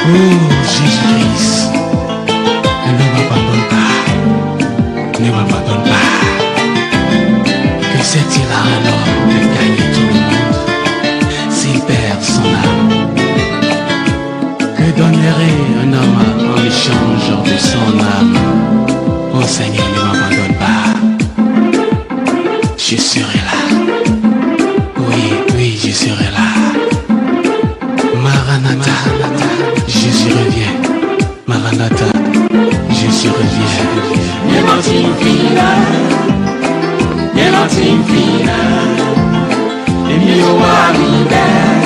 Oh Jésus-Christ, ne m'abandonne pas, ne m'abandonne pas. Que sert-il à un homme de gagner tout le monde s'il perd son âme? Que donnerait un homme en échange de son âme? Oh Seigneur, ne m'abandonne pas. Je serai là. Oui, je serai là. Maranatha, Jésus revient. Maranatha, Jésus revient. You're not in fina. You're not in fina. If you want me there,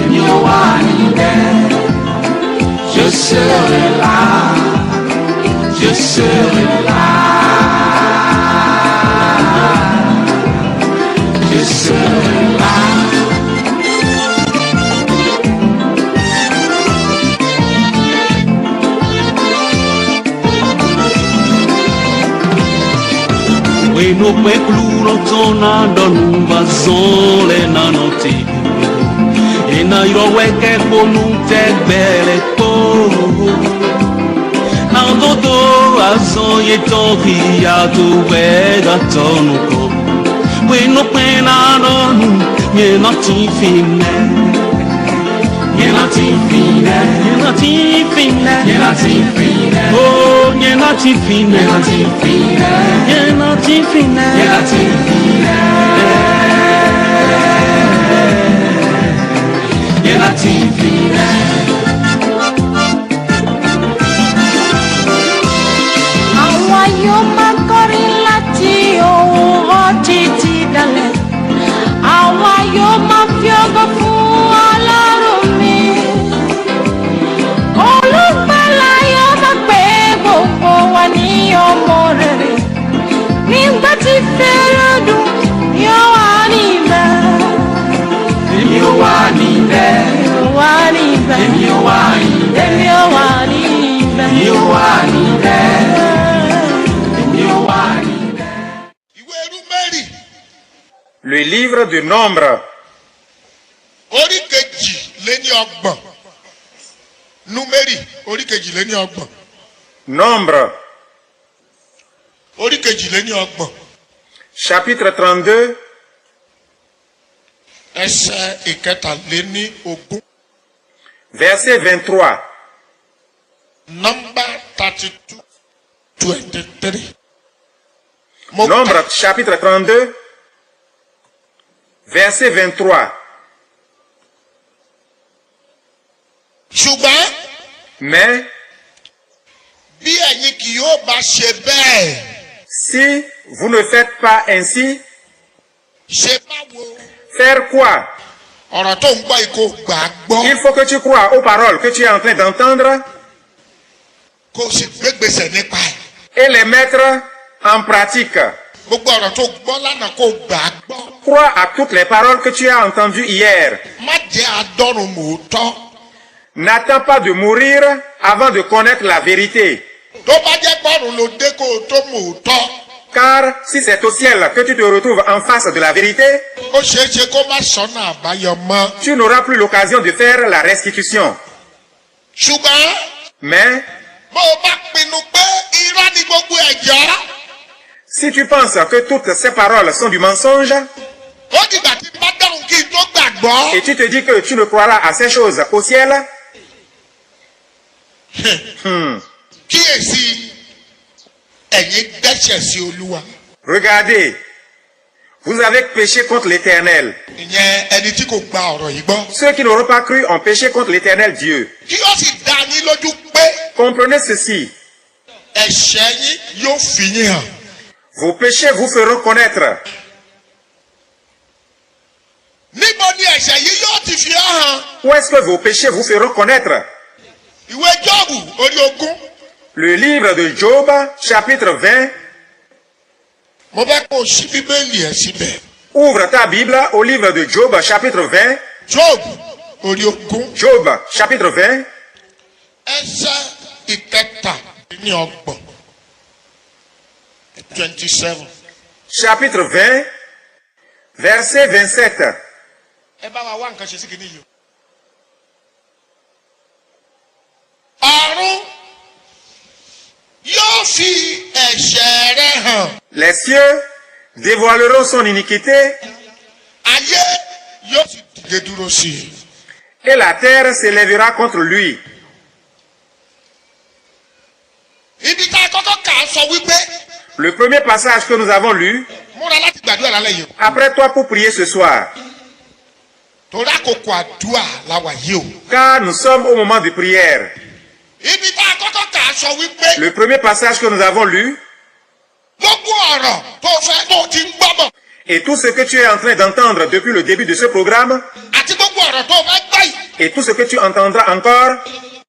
if you want me there, je serai là, je serai là, je serai là. We no pekluno zona donu bazole na noti e na iro weke ponute bele po na dodo azo ye toki ya tu wega tonuko we no pena donu ye noti fine You're not in fina. ye noti fine You're not in fina. oh ye noti fine You're not in fina. ye noti fine You're not in fina. You're not in fina. Àwa yóò máa kọrin láti òwúrọ̀ títí dalẹ̀. Àwa yóò máa fi ògo fún Ọlọ́run mi. Olùgbàlà yóò máa pè gbogbo wa ní ọmọ rere. Nígbà tí fèrè dùn, yóò wà níbẹ̀. Èmi ò wà níbẹ̀. Yóò wà níbẹ̀. Èmi ò wà níbẹ̀. Èmi ò wà níbẹ̀. Èmi ò wà níbẹ̀. Èmi ò wà níbẹ̀. Ìwé Númérì Le livre du Nombre, orí kejì-lé-ní-ọgbọ̀n. Númérì orí kejì-lé-ní-ọgbọ̀n. Nombre, Orí kejì-lé-ní-ọgbọ̀n. chapitre 32, Ẹsẹ̀ ìkẹtàléní-ogún. verset 23. Number 32, 23. Nombre, chapitre 32, verset 23. Ṣùgbọ́n Mais bí ẹ̀yin kì yóò bá ṣe bẹ́ẹ̀, si vous ne faites pas ainsi, ṣe báwo? faire quoi? Ọ̀rọ̀ tó ń gbọ́ yìí kò gbà á gbọ́. Il faut que tu crois aux paroles que tu es en train d'entendre Kó o sì gbégbèsè nípa ẹ̀. et les mettre en pratique. Gbogbo ọ̀rọ̀ tó gbọ́ lánàá kò gbà á gbọ́. Crois à toutes les paroles que tu as entendues hier. Má jẹ́ adọ́run mòótọ́. N'attends pas de mourir avant de connaître la vérité. Tó bá jẹ́ pọ́run ló dé kó o tó mòótọ́, Car si c'est au ciel que tu te retrouves en face de la vérité, ó ṣeé ṣe kó má sọ́nà àbáyọ mọ́. tu n'auras plus l'occasion de faire la restitution. Ṣùgbọ́n Mais bó o bá pinnu pé irọ́ ni gbogbo ẹ̀jọ́, si tu penses que toutes ces paroles sont du mensonge ó dìgbà tí bá dáhùn kí n tó gbàgbọ́. et tu te dis que tu ne croiras à ces choses au ciel, Kíyèsí, ẹ̀yin dẹ́ṣẹ̀ sí Olúwa. regardez, vous avez péché contre l'Éternel. Ìyẹn ẹni tí kò gba ọ̀rọ̀ yìí gbọ́. Ceux qui n'auront pas cru ont péché contre l'Éternel Dieu. Kí ó sì dá yín lójú pé Comprenez ceci, ẹ̀ṣẹ̀ yín yóò fi yín hàn. vos péchés vous feront connaître. Níbo ni ẹ̀ṣẹ̀ yìí yóò ti fi hàn? Où est-ce que vos péchés vous feront connaître? Ìwé Jóòbù orí ogún. Le livre de Job, chapitre 20. Mo fẹ́ kó o ṣí Bíbélì ẹ̀ síbẹ̀. Ouvre ta Bible au livre de Job, chapitre 20. Jóòbù orí ogún. Job, chapitre 20, Ẹsẹ̀ ìkẹtàléníọgbọ̀n. 27. chapitre 20, verset 27. Ẹ bá wa wá nǹkan ṣe sí kìíní yìí o. Les cieux dévoileront son iniquité ayé yóò sì dìde dúró sí i. et la terre s'élèvera contre lui. Ibi tá a kọ́kọ́ kà á sọ wípé Le premier passage que nous avons lu, múra láti gbàdúrà lálẹ́ yìí o. après-toi pour prier ce soir, Torí àkókò àdúrà la wà yìí o. car nous sommes au moment de prière. Ibi tá a kọ́kọ́ kà á sọ wípé Le premier passage que nous avons lu, gbogbo ọ̀rọ̀ tó fẹ́ tó ti ń gbọ́ bọ̀ et tout ce que tu es en train d'entendre depuis le début de ce programme, àti gbogbo ọ̀rọ̀ tó fẹ́ gbọ́ yìí et tout ce que tu entendras encore,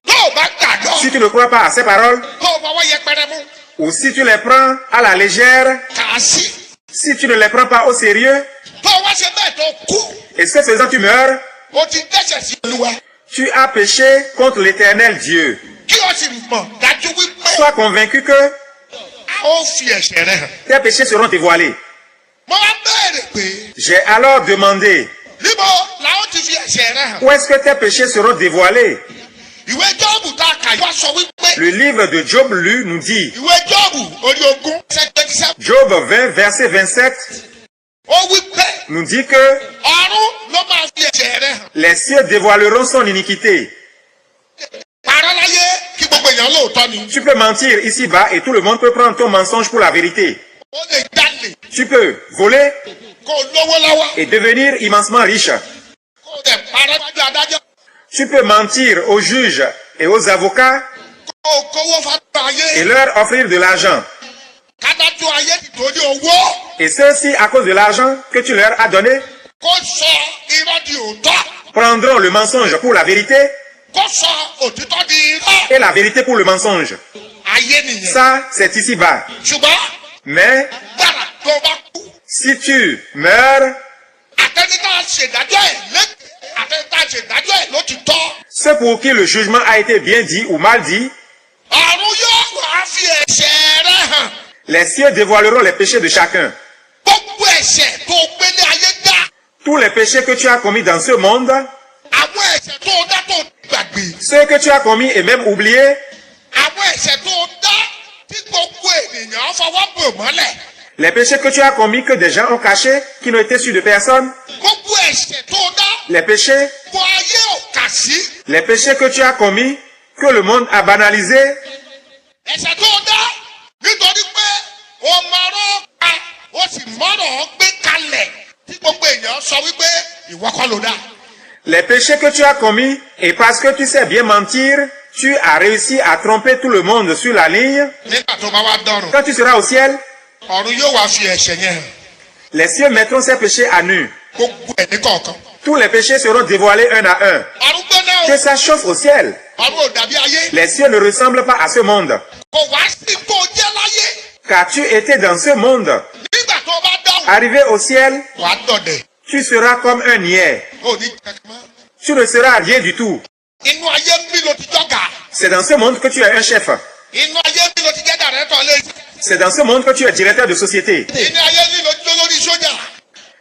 tó o bá gbàgbọ́ si tu ne crois pas à ces paroles, tó o fọwọ́ yẹpẹrẹ mú ou si tu les prends à la légère, kà á sí. si tu ne les prends pas au sérieux, Tó o wá ṣe bẹ́ẹ̀ tó kú et ce faisant tu meurs, o ti dẹ́ṣẹ̀ sí Olúwa. tu as péché contre l'Éternel Dieu. Kí o sì mọ̀ dájú wípé Sois convaincu que a ó fi ẹ̀ṣẹ̀ rẹ hàn. tes péchés seront dévoilés. Mo wá béèrè pé J'ai alors demandé, níbo la ó ti fi ẹ̀ṣẹ̀ rẹ hàn. où est-ce que tes péchés seront dévoilés? Ìwé Jóòbù tá a kà yìí wá sọ wípé Le livre de Job lu nous dit, ìwé Jóòbù orí ogún ẹsẹ̀ 27 Job 20, verset 27, ó wípé nous dit que ọ̀run ló máa fi ẹ̀ṣẹ̀ rẹ hàn. les cieux dévoileront son iniquité. Parọ́ láyé kí gbogbo èèyàn lóòótọ́ ni. Tu peux mentir ici-bas et tout le monde peut prendre ton mensonge pour la vérité. Ó lè jalè Tu peux voler kó o lówó lọ́wọ́ et devenir immensement riche. kó o dẹ̀ parọ́ wájú adájọ́ Tu peux mentir aux juges et aux avocats kó o kówó fáwọn ayé et leur offrir de l'argent. kádájọ́ ayé nítorí owó Et ceux-ci, à cause de l'argent que tu leur as donné, kó sọ irọ́ di òótọ́ prendront le mensonge pour la vérité kó sọ òtítọ́ di irọ́ et la vérité pour le mensonge. ayé nìyẹn. Ça, c'est ici-bas. Ṣùgbọ́n Mais gbàrà tó bá kú si tu meurs, àtẹnitá ṣèdájọ́ ẹ̀ lẹ́gbẹ̀ẹ́ àtẹnitá ṣèdájọ́ ẹ̀ ló ti tọ́. ceux pour qui le jugement a été bien dit ou mal dit, Ọ̀run yóò wá fi ẹ̀ṣẹ̀ rẹ hàn. les cieux dévoileront les péchés de chacun. Gbogbo ẹ̀ṣẹ̀ tó gbélé ayé dá. Tous les péchés que tu as commis dans ce monde, Àwọn ẹ̀ṣẹ̀ tó dá tó gbàgbé. ceux que tu as commis et même oubliés, Àwọn ẹ̀ṣẹ̀ tó dá tí gbogbo ènìyàn fọwọ́ bò mọ́lẹ̀. les péchés que tu as commis que des gens ont cachés, qui n'ont été sûrs de personne, Gbogbo ẹ̀ṣẹ̀ tó dá les péchés, gbogbo ayé ò kà sí. les péchés que tu as commis, que le monde a banalisé, Ẹ̀ṣẹ̀ tó dá nítorí pé o mọ̀rọ̀ pa o sì mọ̀rọ̀ gbé kalẹ̀ tí gbogbo èèyàn sọ wípé ìwọ kọ́ ló dá. les péchés que tu as commis, et parce que tu sais bien mentir, tu as réussi à tromper tout le monde sur la ligne. Nígbà tó bá wá dọ́rùn, Quand tu seras au ciel, ọ̀run yóò wá fi ẹ̀ṣẹ̀ yẹn hàn. les cieux mettront ces péchés à nu. Gbogbo ẹ̀ ní kọ̀ọ̀kan. Tous les péchés seront dévoilés un à un. Ọ̀run gbóná o. Que ça chauffe au ciel. Ọ̀run ò dàbí ayé. Les cieux ne ressemblent pas à ce monde. Kò wá sí tó jẹ́ láyé. Car tu étais dans ce monde. Nígbà tó bá dáhùn, Arrivé au ciel, wàá dọ̀dẹ̀. tu seras comme un niais. O ní kankan mọ́. Tu ne seras rien du tout. Inú ayé ń bí lo ti jọ́gà. C'est dans ce monde que tu es un chef. Inú ayé ń bí lo ti jẹ́ dàrẹ́tọ̀ lé. C'est dans ce monde que tu es directeur de société. Inú ayé ń bí lo ti jẹ́ lórí sójà.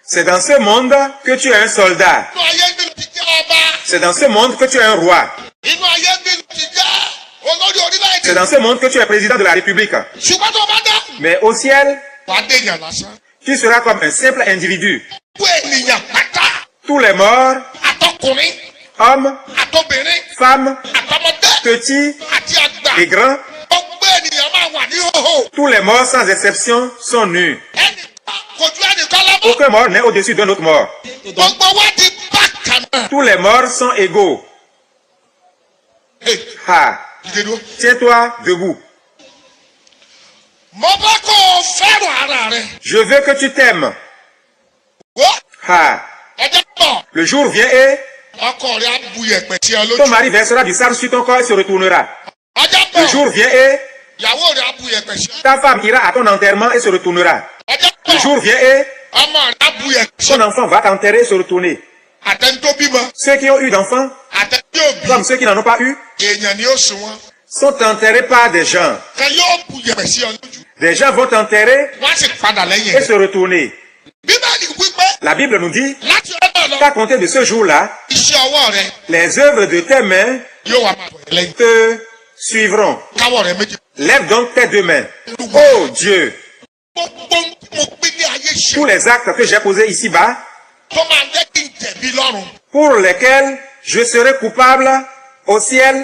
C'est dans ce monde que tu es un soldat. Inú ayé ń bí lo ti jẹ́ ọba. C'est dans ce monde que tu es un roi. Inú ayé ń bí lo ti jẹ́ olórí orílẹ̀-èdè. C'est dans ce monde que tu es président de la République. Ṣùgbọ́n tó bá dáhùn, Mais au ciel, wàá déyàn lásán. tu seras comme un simple individu. Gbogbo ènìyàn pátá. Tous les morts, Àtọkùnrin, hommes, àtobìnrin, femmes, àtọmọdé, petits àti àgbà. et grands, Gbogbo ènìyàn máa wà ní hòhò. tous les morts sans exception sont nus. Ẹnìkan kò ju ẹnìkan lọ́wọ́. Aucun mort n'est au-dessus d'un autre mort. Gbogbo wa di bákan náà. Tous les morts sont égaux. Hey, Ha! dìde dúró. Tiens-toi debout. Mo bá kó o fẹ́ràn ara rẹ. Je veux que tu t'aimes. Wọ́ Ha! ọjọ́ pọ̀. Le jour vient et Ọkọ rẹ á bu yẹ̀pẹ̀ sí ọ ton lójú. mari versera du sable sur ton corps et se retournera. Ọjọ́ Le pọ̀. jour vient et Ìyàwó rẹ á bu yẹ̀pẹ̀ sí ọ. ta femme ira à ton enterrement et se retournera. Ọjọ́ Le pọ̀. jour vient et Ọmọ rẹ á bu yẹ̀pẹ̀ sí ton ọ. enfant va t'enterrer et se retourner. Àtẹni tó bímọ. Ceux qui ont eu d'enfants, Àtẹni yóò bí. comme ceux qui n'en ont pas eu, Èèyàn ni ó sùn wọn. sont enterrés par des gens. Kan yóò bu yẹ̀pẹ̀ sí ọ lójú. Des gens vont t'enterrer Wọ́n á sì padà lẹ́yìn et rẹ̀. se retourner. Bíbélì wípé La Bible nous dit láti ọ̀dọ̀ lọ. qu'à compter de ce jour-là, Iṣẹ́ ọwọ́ rẹ les œuvres de tes mains yóò wá máa bọ̀ ẹ́ lẹ́yìn. te suivront. Káwọ́ rẹ méjì. Lève donc tes deux mains. Oh Dieu, gbogbo tí mo gbé ní ayé ṣe tous les actes que j'ai posés ici-bas, tó máa jẹ́ kí n jẹ̀bi lọ́run. pour lesquels je serai coupable au ciel,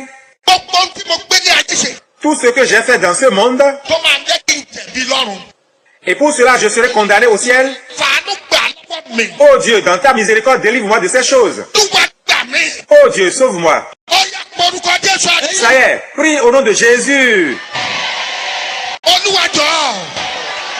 gbogbo tí mo gbé ní ayé ṣe tout ce que j'ai fait dans ce monde, tó máa jẹ́ kí n jẹ̀bi lọ́run. et pour cela je serai condamné au ciel. fàánú gbà lọ́wọ́ mi. Oh Dieu, dans ta miséricorde, délivre-moi de ces choses. Olúwa gbà mí. Oh Dieu, sauve-moi. ó yá porúkọ Jésù àti. Ça y est, prie au nom de Jésus. Olúwa jọ̀ọ́.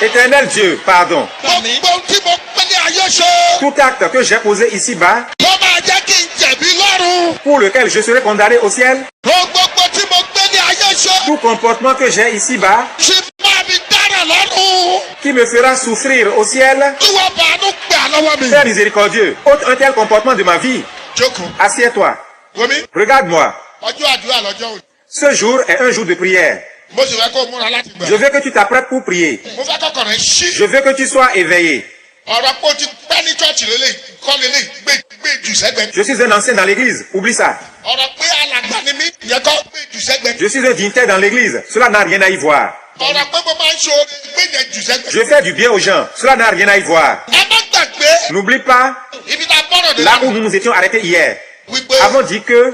Éternel Dieu, pardon. gbogbo tí mo gbé ní ayé ṣe Tout acte que j'ai posé ici-bas, tó máa jẹ́ kí n jẹ̀bi lọ́run. pour lequel je serai condamné au ciel, gbogbo tí mo gbé ní ayé ṣe tout comportement que j'ai ici-bas, tí máa mi dára lọ́run. qui me fera souffrir au ciel, Olúwa fàánú gbà lọ́wọ́ mi. Père miséricordieux, ôte un tel comportement de ma vie. jókòó. Assieds-toi. Wòmí. Regarde-moi. ọjọ́ àdúrà lọ́jọ́ òní. Ce jour est un jour de prière. mo sì fẹ́ kó o múra láti gbà. Je veux que tu t'apprêtes pour prier. mo fẹ́ kọ́kọ́ rẹ̀ ṣí. Je veux que tu sois éveillé. ọ̀rọ̀ pé o ti pẹ́ ní chọ́ọ̀chì lélẹ̀ kọ́ lélẹ̀ gbé jù sẹ́gbẹ̀. Je suis un ancien dans l'église. Oublie ça. ọ̀rọ̀ pé alàgbà ni mí yẹ kọ́ gbé jù sẹ́gbẹ̀. Je suis un dignitaire dans l'église. Cela n'a rien à y voir. ọ̀rọ̀ pé mo máa ń ṣe oore gbé yẹn jù sẹ́gbẹ̀. Je fais du bien aux gens. Cela n'a rien à y voir. ẹ má gbàgbé N'oublie pas, ibi tá a bọ̀rọ̀ dé là où nous nous étions arrêtés hier. wípé Avons dit que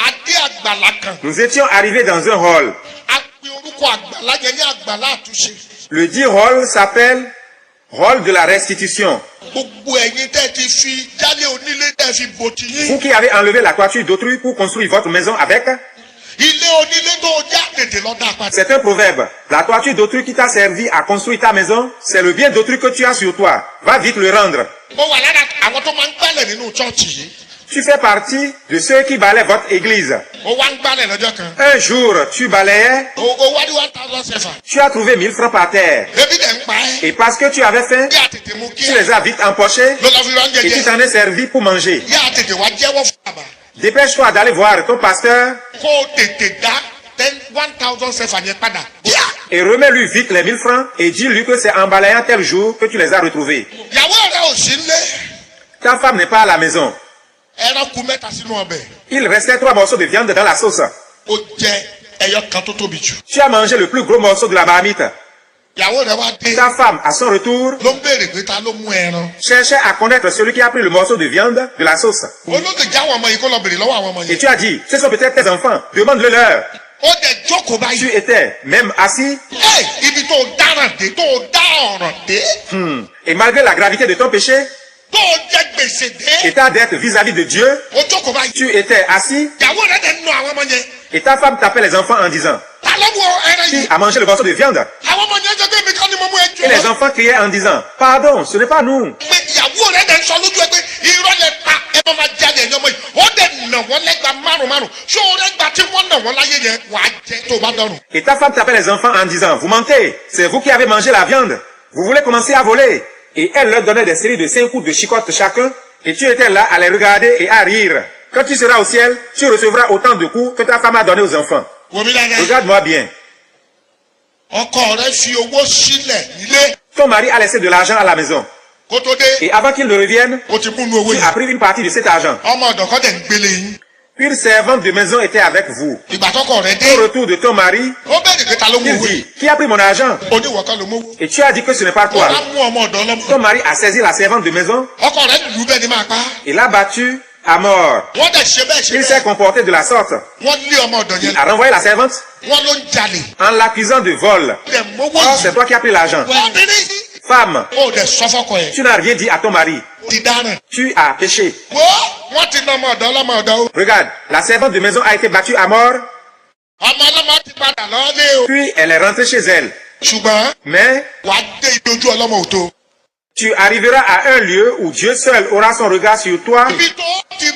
adé àgbàlá kan nous étions arrivés dans un hall. a pe orúkọ àgbàlá yẹn ní àgbàlá àtúnṣe. Le dit hall s'appelle hall de la restitution. gbogbo ẹ̀yin tẹ́ ti fi jálé onílé tẹ́ fi bò ti Vous yín. qui avez enlevé la toiture d'autrui pour construire votre maison avec, ilé onílé tó já tètè lọ dá padà. c'est un proverbe. La toiture d'autrui qui t'a servi à construire ta maison, c'est le bien d'autrui que tu as sur toi. Va vite le rendre. mo wà lára àwọn tó máa ń gbálẹ̀ nínú chọ́ọ̀chì yìí. Tu fais partie de ceux qui balaient votre église. mo wá ń gbálẹ̀ lọ́jọ́ kan. Un jour, tu balayais, o wá ní 1000 sefa. tu as trouvé 1000 francs par terre. ebi dẹ̀ ń pa ẹ́. Et parce que tu avais faim, yá tètè mú kí tu les as vite empochés ló lọ fi rán et tu jẹjẹ. t'en es servi pour manger. yá tètè wá jẹ́wọ́ fún bàbá. Dépêche-toi d'aller voir ton pasteur kó o tètè dá 1000 sefa yẹn padà. yá et remets-lui vite les 1000 francs et dis-lui que c'est en balayant tel jour que tu les as retrouvés. ìyàwó rẹ ò sí lé. Ta femme n'est pas à la maison. ẹran kù mẹ́ta sínú ọbẹ̀. Il restait 3 morceaux de viande dans la sauce. ó jẹ ẹyọ kan tó tóbi jù. Tu as mangé le plus gros morceau de la marmite. ìyàwó rẹ wá dé. Ta femme, à son retour, ló ń béèrè pé ta ló mú ẹran. cherchait à connaître celui qui a pris le morceau de viande de la sauce. olóògbé já àwọn ọmọ yìí kó lọ béèrè lọ́wọ́ àwọn ọmọ Et yìí. tu as dit, ce sont peut-être tes enfants, demande-le leur. ó dẹ̀ jókòó Tu báyìí. étais même assis, ibi tó dáràn dé tó dá ọ̀ràn dé et malgré la gravité de ton péché tó jẹ gbèsè dé et ta dette vis-à-vis de Dieu, ó jókòó báyìí. tu étais assis ìyàwó rẹ dẹ̀ ń nu àwọn ọmọ yẹn. et ta femme tapait les enfants en disant, ta ló mú ẹran qui yìí. a mangé le morceau de viande? àwọn ọmọ yẹn jẹ́ pé mi kàn ní mo mú ẹjọ́. Et les enfants criaient en disant, pardon, ce n'est pas nous. pé ìyàwó rẹ dẹ̀ ń sọ lójú ẹ pé irọ́ lẹ pa ẹ máa máa jalè ẹ̀yọ́ ọmọ yìí. ó dẹ̀ nà wọ́n lẹ́gba márùn-márùn. ṣé o rẹ́gba tí wọ́n nà wọ́n láyé yẹn wàá jẹ tó o bá dọ̀rùn. Et ta femme tapait les enfants en disant, vous mentez, c'est vous qui avez mangé la viande. Vous voulez commencer à voler. Et elle leur donnait des séries de 5 coups de chicotte chacun, et tu étais là à les regarder et à rire. Quand tu seras au ciel, tu recevras autant de coups que ta femme a donné aux enfants. wò mí dáadáa. Regarde-moi bien. ọkọ rẹ fi owó sílẹ̀ nílé Ton mari a laissé de l'argent à la maison. kó tó dé. Et avant qu'il ne revienne, o ti múnú owó tu as yìí. pris une partie de cet argent. ọmọ ọ̀dọ̀ kọ́ dẹ̀ ń gbélé yín. Une servante de maison était avec vous. ìgbà tọkọ rẹ Au dé. retour de ton mari, ó bẹ̀rẹ̀ pé ta ló mú il owó yìí. dit, qui a pris mon argent? oníwọ̀ kan ló mú owó. Et tu as dit que ce n'est pas ó toi. bá mú ọmọ ọ̀dọ̀ ọlọ́mọ. Ton mari a saisi la servante de maison ọkọ rẹ lù ú bẹ́ẹ̀ ni máa pa. et l'a battu à mort. wọ́n dẹ̀ ṣe bẹ́ẹ̀ ṣe Il s'est bẹ́ẹ̀. comporté de la sorte. wọ́n lé ọmọ ọ̀dọ̀ Il yẹn. a renvoyé la servante wọ́n ló ń jalè. en l'accusant de vol. dẹ̀ mówó Or, c'est yìí. toi qui as pris l'argent. obìnrin yìí. Femme, ó dẹ̀ sọ fọ́kọ ẹ̀. tu n'as rien dit à ton mari. ti dáràn. Tu as péché. wo wọ́n ti ná ọmọ ọ̀dọ̀ ọlọ́mọ ọ̀dọ̀ o. Regarde, la servante de maison a été battue à mort, ọmọ ọlọ́mọ ti padà lọ́lé o. puis elle est rentrée chez elle. ṣùgbọ́n Mais wàá dé ibi ojú ọlọ́mọ òtó. tu arriveras à un lieu où Dieu seul aura son regard sur toi, ibi tó ti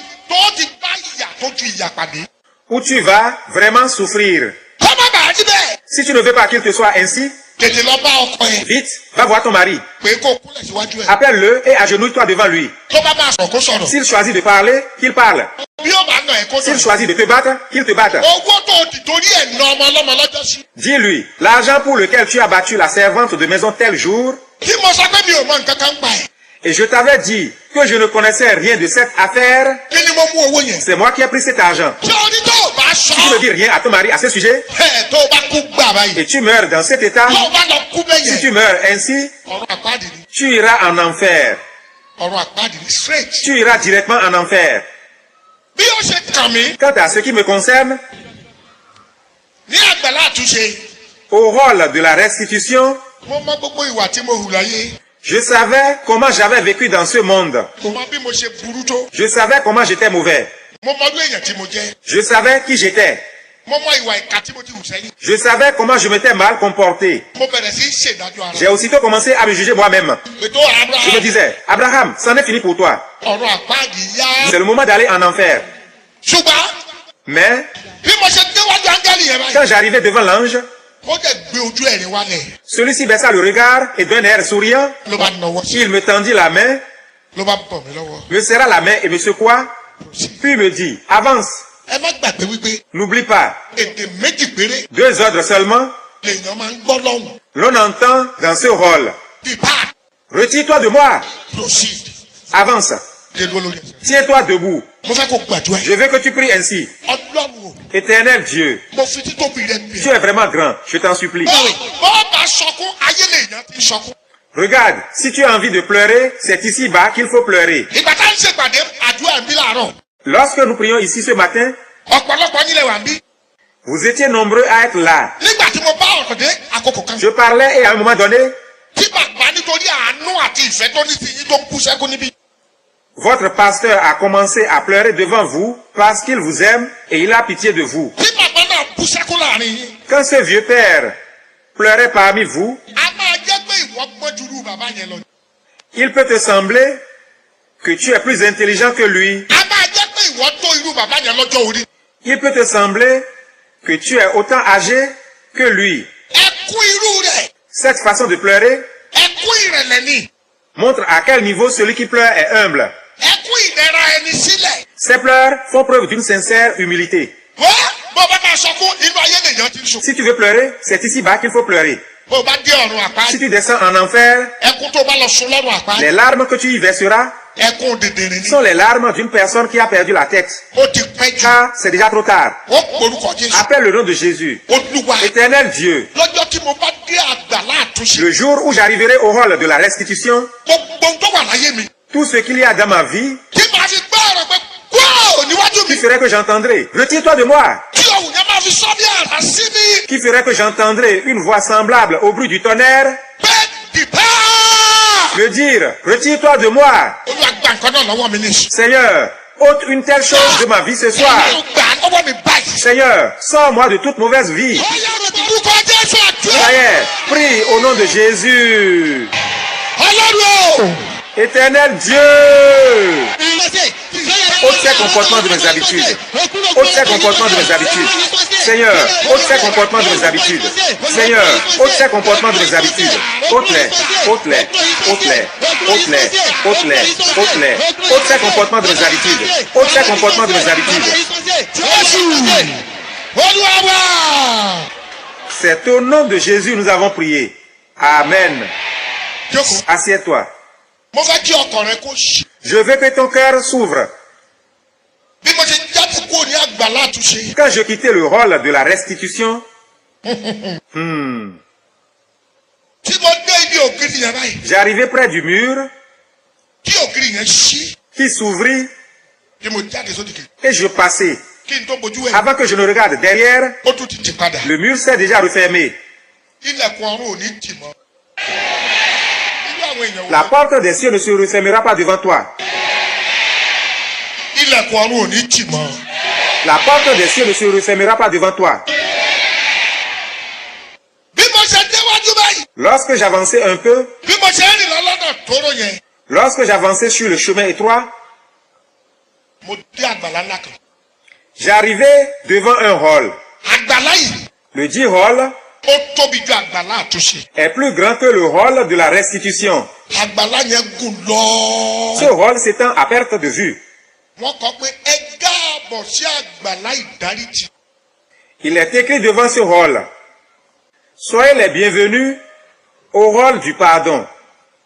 bá ìyà tó ju ìyà pàdé. où tu vas vraiment souffrir. kọ́ má bàa rí bẹ́ẹ̀. Si tu ne veux pas qu'il te soit ainsi, tètè lọ bá ọkọ ẹ̀. vite, va voir ton mari. pé kó kúnlẹ̀ síwájú ẹ̀. Appelle-le et agenouille-toi devant lui. tó bá máa sọ̀rọ̀ kó sọ̀rọ̀. S'il choisit de parler, qu'il parle. bí ó bá nà ẹ̀ kó S'il nà. choisit de te battre, qu'il te batte. owó tó ti torí ẹ̀ ná ọmọ ọlọ́mọ lọ́jọ́ sí. Dis-lui, l'argent pour lequel tu as battu la servante de maison tel jour, tí mo sọ pé mi ò mọ nǹkan kan pa ẹ̀. et je t'avais dit que je ne connaissais rien de cette affaire, kí ni mo mú owó yẹn. c'est moi qui ai pris cet argent. ṣé o ní tó o bá sọ. Si tu ne dis rien à ton mari à ce sujet, ẹ tó o bá kú gbà báyìí. et tu meurs dans cet état, tó o bá lọ kú si bẹ́yẹn. tu meurs ainsi, ọ̀run àpáàdì ni. tu iras en enfer. ọ̀run àpáàdì ni straight. Tu iras directement en enfer. bí ó ṣe kàn mí Quant à ce qui me concerne, ní àgbàlá àtúnṣe. au rôle de la restitution, mo mọ gbogbo ìwà tí mo hù láyé. je savais comment j'avais vécu dans ce monde. mo mọ bí mo ṣe burú tó. Je savais comment j'étais mauvais. mo mọ ọdún èèyàn tí mo jẹ́. Je savais qui j'étais. mo mọ ìwà ìkà tí mo ti hù sẹ́yìn. Je savais comment je m'étais mal comporté. mo bẹ̀rẹ̀ sí í ṣèdájọ́ ara. J'ai aussitôt commencé à me juger moi-même. ètò Je me Abraham. disais, Abraham, c'en est fini pour toi. ọ̀run àpáàdì yá. C'est le moment d'aller en enfer. ṣùgbọ́n Mais bí mo ṣe déwájú áńgẹ́lì yẹn báyìí. quand j'arrivais devant l'ange, ó dẹ̀ gbé ojú ẹ̀rín wálẹ̀. celui-ci baissa le regard et d'un air souriant, ló bá nọwọ́ sí. il me tendit la main, ló bá bọ̀ mí lọ́wọ́. me serra la main et me secoua, puis me dit, avance, ẹ má gbàgbé wípé n'oublie pas, èdè méjì péré 2 ordres seulement, lèèyàn máa ń gbọ́ lọ́hùn. l'on entend dans ce rôle. depart Retire-toi de moi, proceed. avance, dé dúró lórí ẹsẹ̀. tiens-toi debout. mo fẹ́ kó gbàdúrà yìí. Je veux que tu pries ainsi. ọlọ́run o Éternel Dieu, mo fi títóbi rẹ tu bẹ̀. es vraiment grand, je t'en supplie. bọ́ọ̀ bá sọkún ayé lèèyàn ti sọkún. Regarde, si tu as envie de pleurer, c'est ici-bas qu'il faut pleurer. ìgbà tá à ń ṣèpàdé àdúrà ń bí láàárọ̀. Lorsque nous prions ici ce matin, ọ̀pọ̀lọpọ̀ nílẹ̀ wà ń bí. vous étiez nombreux à être là. nígbà tí mo bá ọ̀rọ̀ dé àkókò kan. Je parlais et à un moment donné, tí bàbá nítorí àánú àti ìfẹ́ tó ní sí yín tó ń kú sẹ́kún níbí. votre pasteur a commencé à pleurer devant vous parce qu'il vous aime et il a pitié de vous. tí bàbá náà kú sẹ́kún láàrin yín. Quand ce vieux père pleurait parmi vous, a máa jẹ́ pé ìwọ gbọ́n jùlọ bàbá yẹn lọ. il peut te sembler que tu es plus intelligent que lui. a máa jẹ́ pé ìwọ tó irú bàbá yẹn lọ́jọ́ orí. Il peut te sembler que tu es autant âgé que lui. ẹkún irú rẹ̀ Cette façon de pleurer ẹkún ìrẹ̀lẹ̀ ni. montre à quel niveau celui qui pleure est humble. ẹkún ìdẹ̀ra ẹni sílẹ̀. Ces pleurs font preuve d'une sincère humilité. wọ́n bó bá máa sọkún inú ayé lèèyàn ti ń sùn. Si tu veux pleurer, c'est ici-bas qu'il faut pleurer. bó bá dé ọ̀run àpá. Si tu descends en enfer, ẹkún tó bá lọ sun lọ́run àpá. les larmes que tu y verseras ẹkún dèdèrè ni. sont les larmes d'une personne qui a perdu la tête. ó ti pẹ́ jù. Car c'est déjà trop tard. ó porúkọ Jésù. Appelle le nom de Jésus. olúwa. Éternel Dieu, lọ́jọ́ tí mo bá dé àgbàlá àtúnṣe. le jour où j'arriverai au rôle de la restitution, gbogbo ohun tó wà láyé mi. tout ce qu'il y a dans ma vie, tí màá fi gbọ́ ọ̀rọ̀ pé kúrò níwájú mi. qui ferait que j'entendrai, retire-toi de moi, tí ohun yẹn máa fi sọ bí àrà sí mi. qui ferait que j'entendrai une voix semblable au bruit du tonnerre, pé dìpá. me dire, retire-toi de moi. olúwa gba nǹkan náà lọ́wọ́ mi ní. Seigneur, ôte une telle chose de ma vie ce soir. ọlọ́run gbà lọ́wọ́ mi báyìí. Seigneur, sors-moi de toute mauvaise vie. ó yára orúkọ Jésù àdúrà. Ça y est, prie au nom de Jésus. ọlọ́run o. Éternel Dieu, ôte ces comportements de mes habitudes. Ôte ces comportements de mes habitudes. Seigneur, ôte ces comportements de mes habitudes. Seigneur, ôte ces comportements de mes habitudes. Ôte-les, ôte-les, ôte-les, ôte-les, ôte-les, ôte-les. Ôte ces comportements de mes habitudes. Ôte ces comportements de mes habitudes. olúwa wá. C'est au nom de Jésus nous avons prié. Amen. jókòó. Assieds-toi. mo fẹ́ kí ọkàn rẹ kó ṣí. Je veux que ton cœur s'ouvre. bí mo ṣe jáde kúrò ní àgbàlá àtúnṣe. Quand je quittais le rôle de la restitution, tí mo dé ibi ògiri yẹn báyìí. j'arrivais près du mur tí ògiri yẹn ṣí. qui s'ouvrit tí mo jáde sódì kejì. et je passais. kí n tó bojú ẹ̀. Avant que je ne regarde derrière, ó tún ti tì padà. le mur s'est déjà refermé. ilẹ̀kùn ọ̀run ò ní tì mọ́. irú àwọn èèyàn La wo. porte des cieux ne se refermera pas devant toi. ilẹ̀kùn ọ̀run ò ní tì mọ́. La porte des cieux ne se refermera pas devant toi. bí mo ṣe déwájú báyìí. Lorsque j'avançais un peu, bí mo ṣe ń rìn lọ́lọ́dọ̀ tóró yẹn. lorsque j'avançais sur le chemin étroit, mo dé àgbàlá ńlá kan. j'arrivais devant un hall. àgbàlá yìí Le dit hall ó tóbi ju àgbàlá àtúnṣe. est plus grand que le hall de la restitution. àgbàlá yẹn gùn lọ. Ce hall s'étend à perte de vue. wọ́n kọ pé ẹ káàbọ̀ sí àgbàlá ìdáríjì. Il est écrit devant ce hall, soyez les bienvenus au hall du pardon.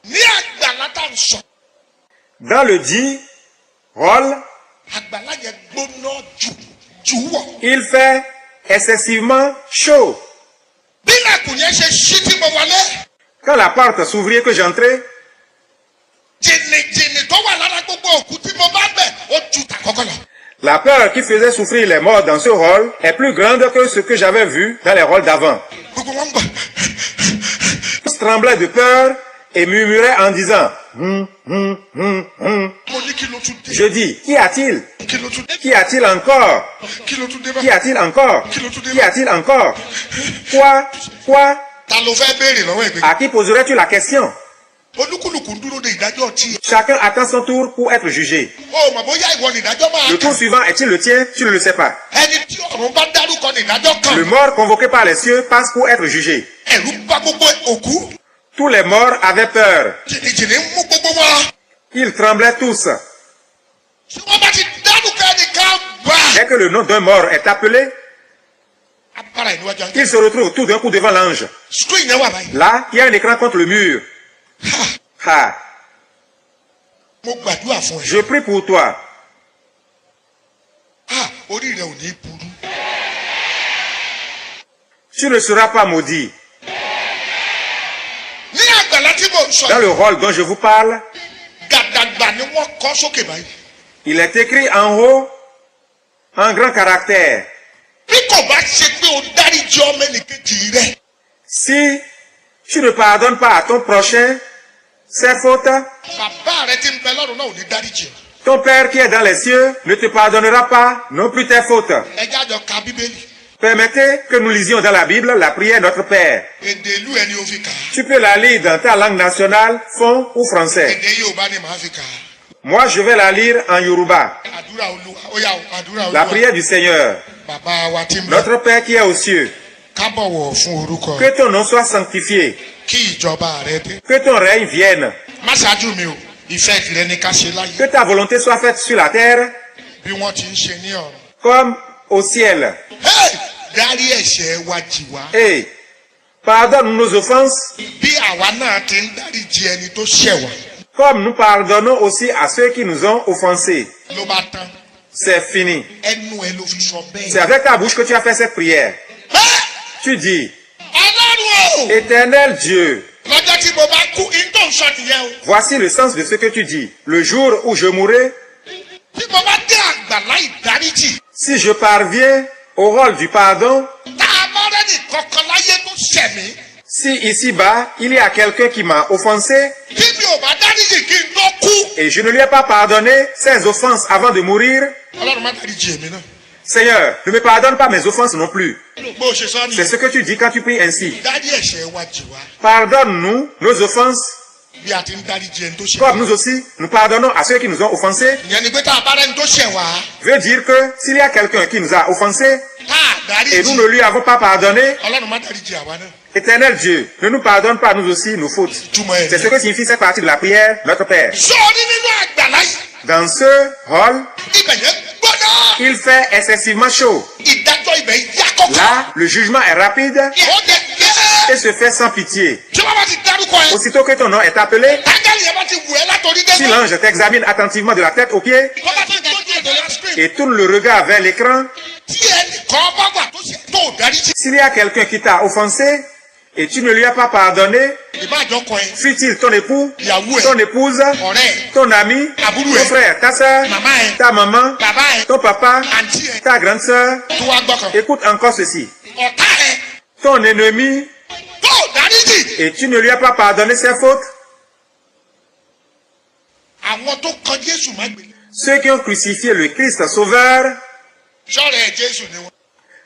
ní àgbàlá tá à ń sọ. Dans le dit hall, àgbàlá yẹn gbóná jù jù ú wọ̀. Il fait excessivement chaud. bí lẹ́kùn yẹn ṣe ṣí tí mo wọlé. Quand la porte s'ouvrit et que j'entrais, jìnnìjìnnì tó wà lára gbogbo òkú tí mo bá bẹ̀ ó ju tàkọ́kọ́ lọ. la peur qui faisait souffrir les morts dans ce rôle est plus grande que ce que j'avais vu dans les rôles d'avant. gbogbo wọn ń bọ̀. Tous tremblaient de peur et murmuraient en disant mo ní kí ló tún dé. Je dis, qu'y a-t-il? kí ló tún dé. Qu'y a-t-il encore? kí ló tún dé bá. Qu'y a-t-il encore? Qui l'ont-tu dit? Qu'y a-t-il encore? Quoi? ta ló fẹ́ béèrè lọ́wọ́ ẹ̀ pé. À qui poserais-tu la question? olúkúlùkù ń dúró de ìdájọ́ tí. Chacun attend son tour pour être jugé. o mọ̀ bóyá ìwọ ni ìdájọ́ máa Le tour suivant est-il le tien? Tu ne le sais pas. ẹni tí ọ̀run bá dárúkọ ní ìdájọ́ kan. Le mort convoqué par les cieux passe pour être jugé. ẹ̀rù bá gbogbo òkú. Tous les morts avaient peur. jìnnìjìnnì ń mú gbogbo wọn. Ils tremblaient tous. tí wọ́n bá ti dárúkọ ẹnìkan gbà. Dès que le nom d'un mort est appelé, abára ìníwájú àgbẹ̀. il se retrouve tout d'un coup devant l'ange. screen yẹn wà báyìí. Là, il y a un écran contre le mur. Ah, mo gbàdúrà fún ẹ. je prie pour toi. orí rẹ ò ní burú. Tu ne seras pas maudit. ní àgbàlá tí mo ń sọ. Dans le rôle dont je vous parle, gàdàgbà ni wọ́n kọ́ sókè báyìí. il est écrit en haut, en grand caractère. bí kò bá ṣe pé o dáríjì ọmọ ẹnìkejì rẹ. Si tu ne pardonnes pas à ton prochain ses fautes, bàbá rẹ tí ń bẹ lọ́run náà ò ní dáríjì. ton Père qui est dans les cieux ne te pardonnera pas non plus tes fautes. ẹ jájọ ka bíbélì. Permettez que nous lisions dans la Bible la prière Notre Père. èdè ìlú ẹni ò fi kà á. Tu peux la lire dans ta langue nationale, fon ou français. èdè Yorùbá ni màá fi kà á. Moi, je vais la lire en Yoruba. àdúrà Olúwa ó yá o, àdúrà Olúwa. La prière du Seigneur. bàbá wa tí ń bẹ. Notre Père qui est aux cieux, ká bọ̀wọ̀ fún orúkọ. que ton nom soit sanctifié, kí ìjọba rẹ dé. que ton règne vienne, má ṣáájú mi o ìfẹ́ tìrẹ ni ká ṣe láyé. que ta volonté soit faite sur la terre bí wọ́n ti ń ṣe ní ọ̀run. comme au ciel. Hey! dárí ẹ̀ṣẹ̀ wa jì wá. Et pardonne nos offenses bí àwa náà ti ń dáríjì ẹni tó ṣẹ̀ wá. comme nous pardonnons aussi à ceux qui nous ont offensés. ló bá tán. C'est fini. ẹnu ẹ ló fi sọ C'est bẹ́ẹ̀. avec ta bouche que tu as fait cette prière. Tu dis, ọlọ́run o. Éternel Dieu, lọ́jọ́ tí mo bá kú ìtò ń sọ nìyẹn o. voici le sens de ce que tu dis. Le jour où je mourrai, tí mo bá dé àgbàlá ìdáríjì. si je parviens au rôle du pardon, tá a bá rẹ́nì kankan láyé tó ṣẹ̀ mí. si ici-bas, il y a quelqu'un qui m'a offensé tí mi ò bá dáríjì kí n tó kú. et je ne lui ai pas pardonné ses offenses avant de mourir, ọlọ́run má dáríjì èmi náà. Seigneur, ne me pardonne pas mes offenses non plus. bó o ṣe sọ C'est nìyẹn. ce que tu dis quand tu pries ainsi. dárí ẹ̀ṣẹ̀ wa jì wá. Pardonne-nous nos offenses, bí a ti ń dáríjì ẹni tó ṣẹ̀ comme wá. nous aussi, nous pardonnons à ceux qui nous ont offensés. ìyẹn ni pé tá a bá rẹ́ni tó ṣẹ̀ wá. Veut dire que s'il y a quelqu'un qui nous a offensés tá a et nous dáríjì. ne lui avons pas pardonné, ọlọ́run má dáríjì àwa náà. Éternel Dieu, ne nous pardonne pas nous aussi nos fautes. túmọ̀ ẹ̀. C'est ce que signifie cette partie de la prière, notre Père. sọ́ọ́ni nínú àgbàlá yìí. Dans ce hall, ibẹ̀ yẹn gbọ́dọ̀. il fait excessivement chaud. ìdájọ́ ibẹ̀ yà kọ́kọ́. Là, le jugement est rapide ó jẹ gẹ́ẹ́. et se fait sans pitié. tí wọ́n bá ti dárúkọ ẹ. Aussitôt que ton nom est appelé, ángẹ́lì yẹn bá ti wù ẹ́ látòrí si dé. l'ange t'examine attentivement de la tête aux pieds tó bá ti tójú ètò lẹ́yìn screen. et tourne le regard vers l'écran, tí ẹnìkan bá wà tó ṣe tó dáríjì. s'il y a quelqu'un qui t'a offensé et tu ne lui as pas pardonné, ìbájọ́ kọ ẹ. fût-il ton époux, ìyàwó ẹ. ton épouse, ọ̀rẹ́ ẹ. ton ami, àbúrò ton ẹ. frère, ta soeur, màmá ẹ. ta maman, bàbá ẹ. ton papa, àǹtí ẹ. ta grande sœur. tó wá gbọ́kàn. Écoute encore ceci. ọ̀tá ẹ. Ton ennemi tó dáríjì. et tu ne lui as pas pardonné ses fautes, àwọn tó kan Jésù má gbé. ceux qui ont crucifié le Christ Sauveur, sọ̀rọ̀ ẹ̀ Jésù ni wọ́n.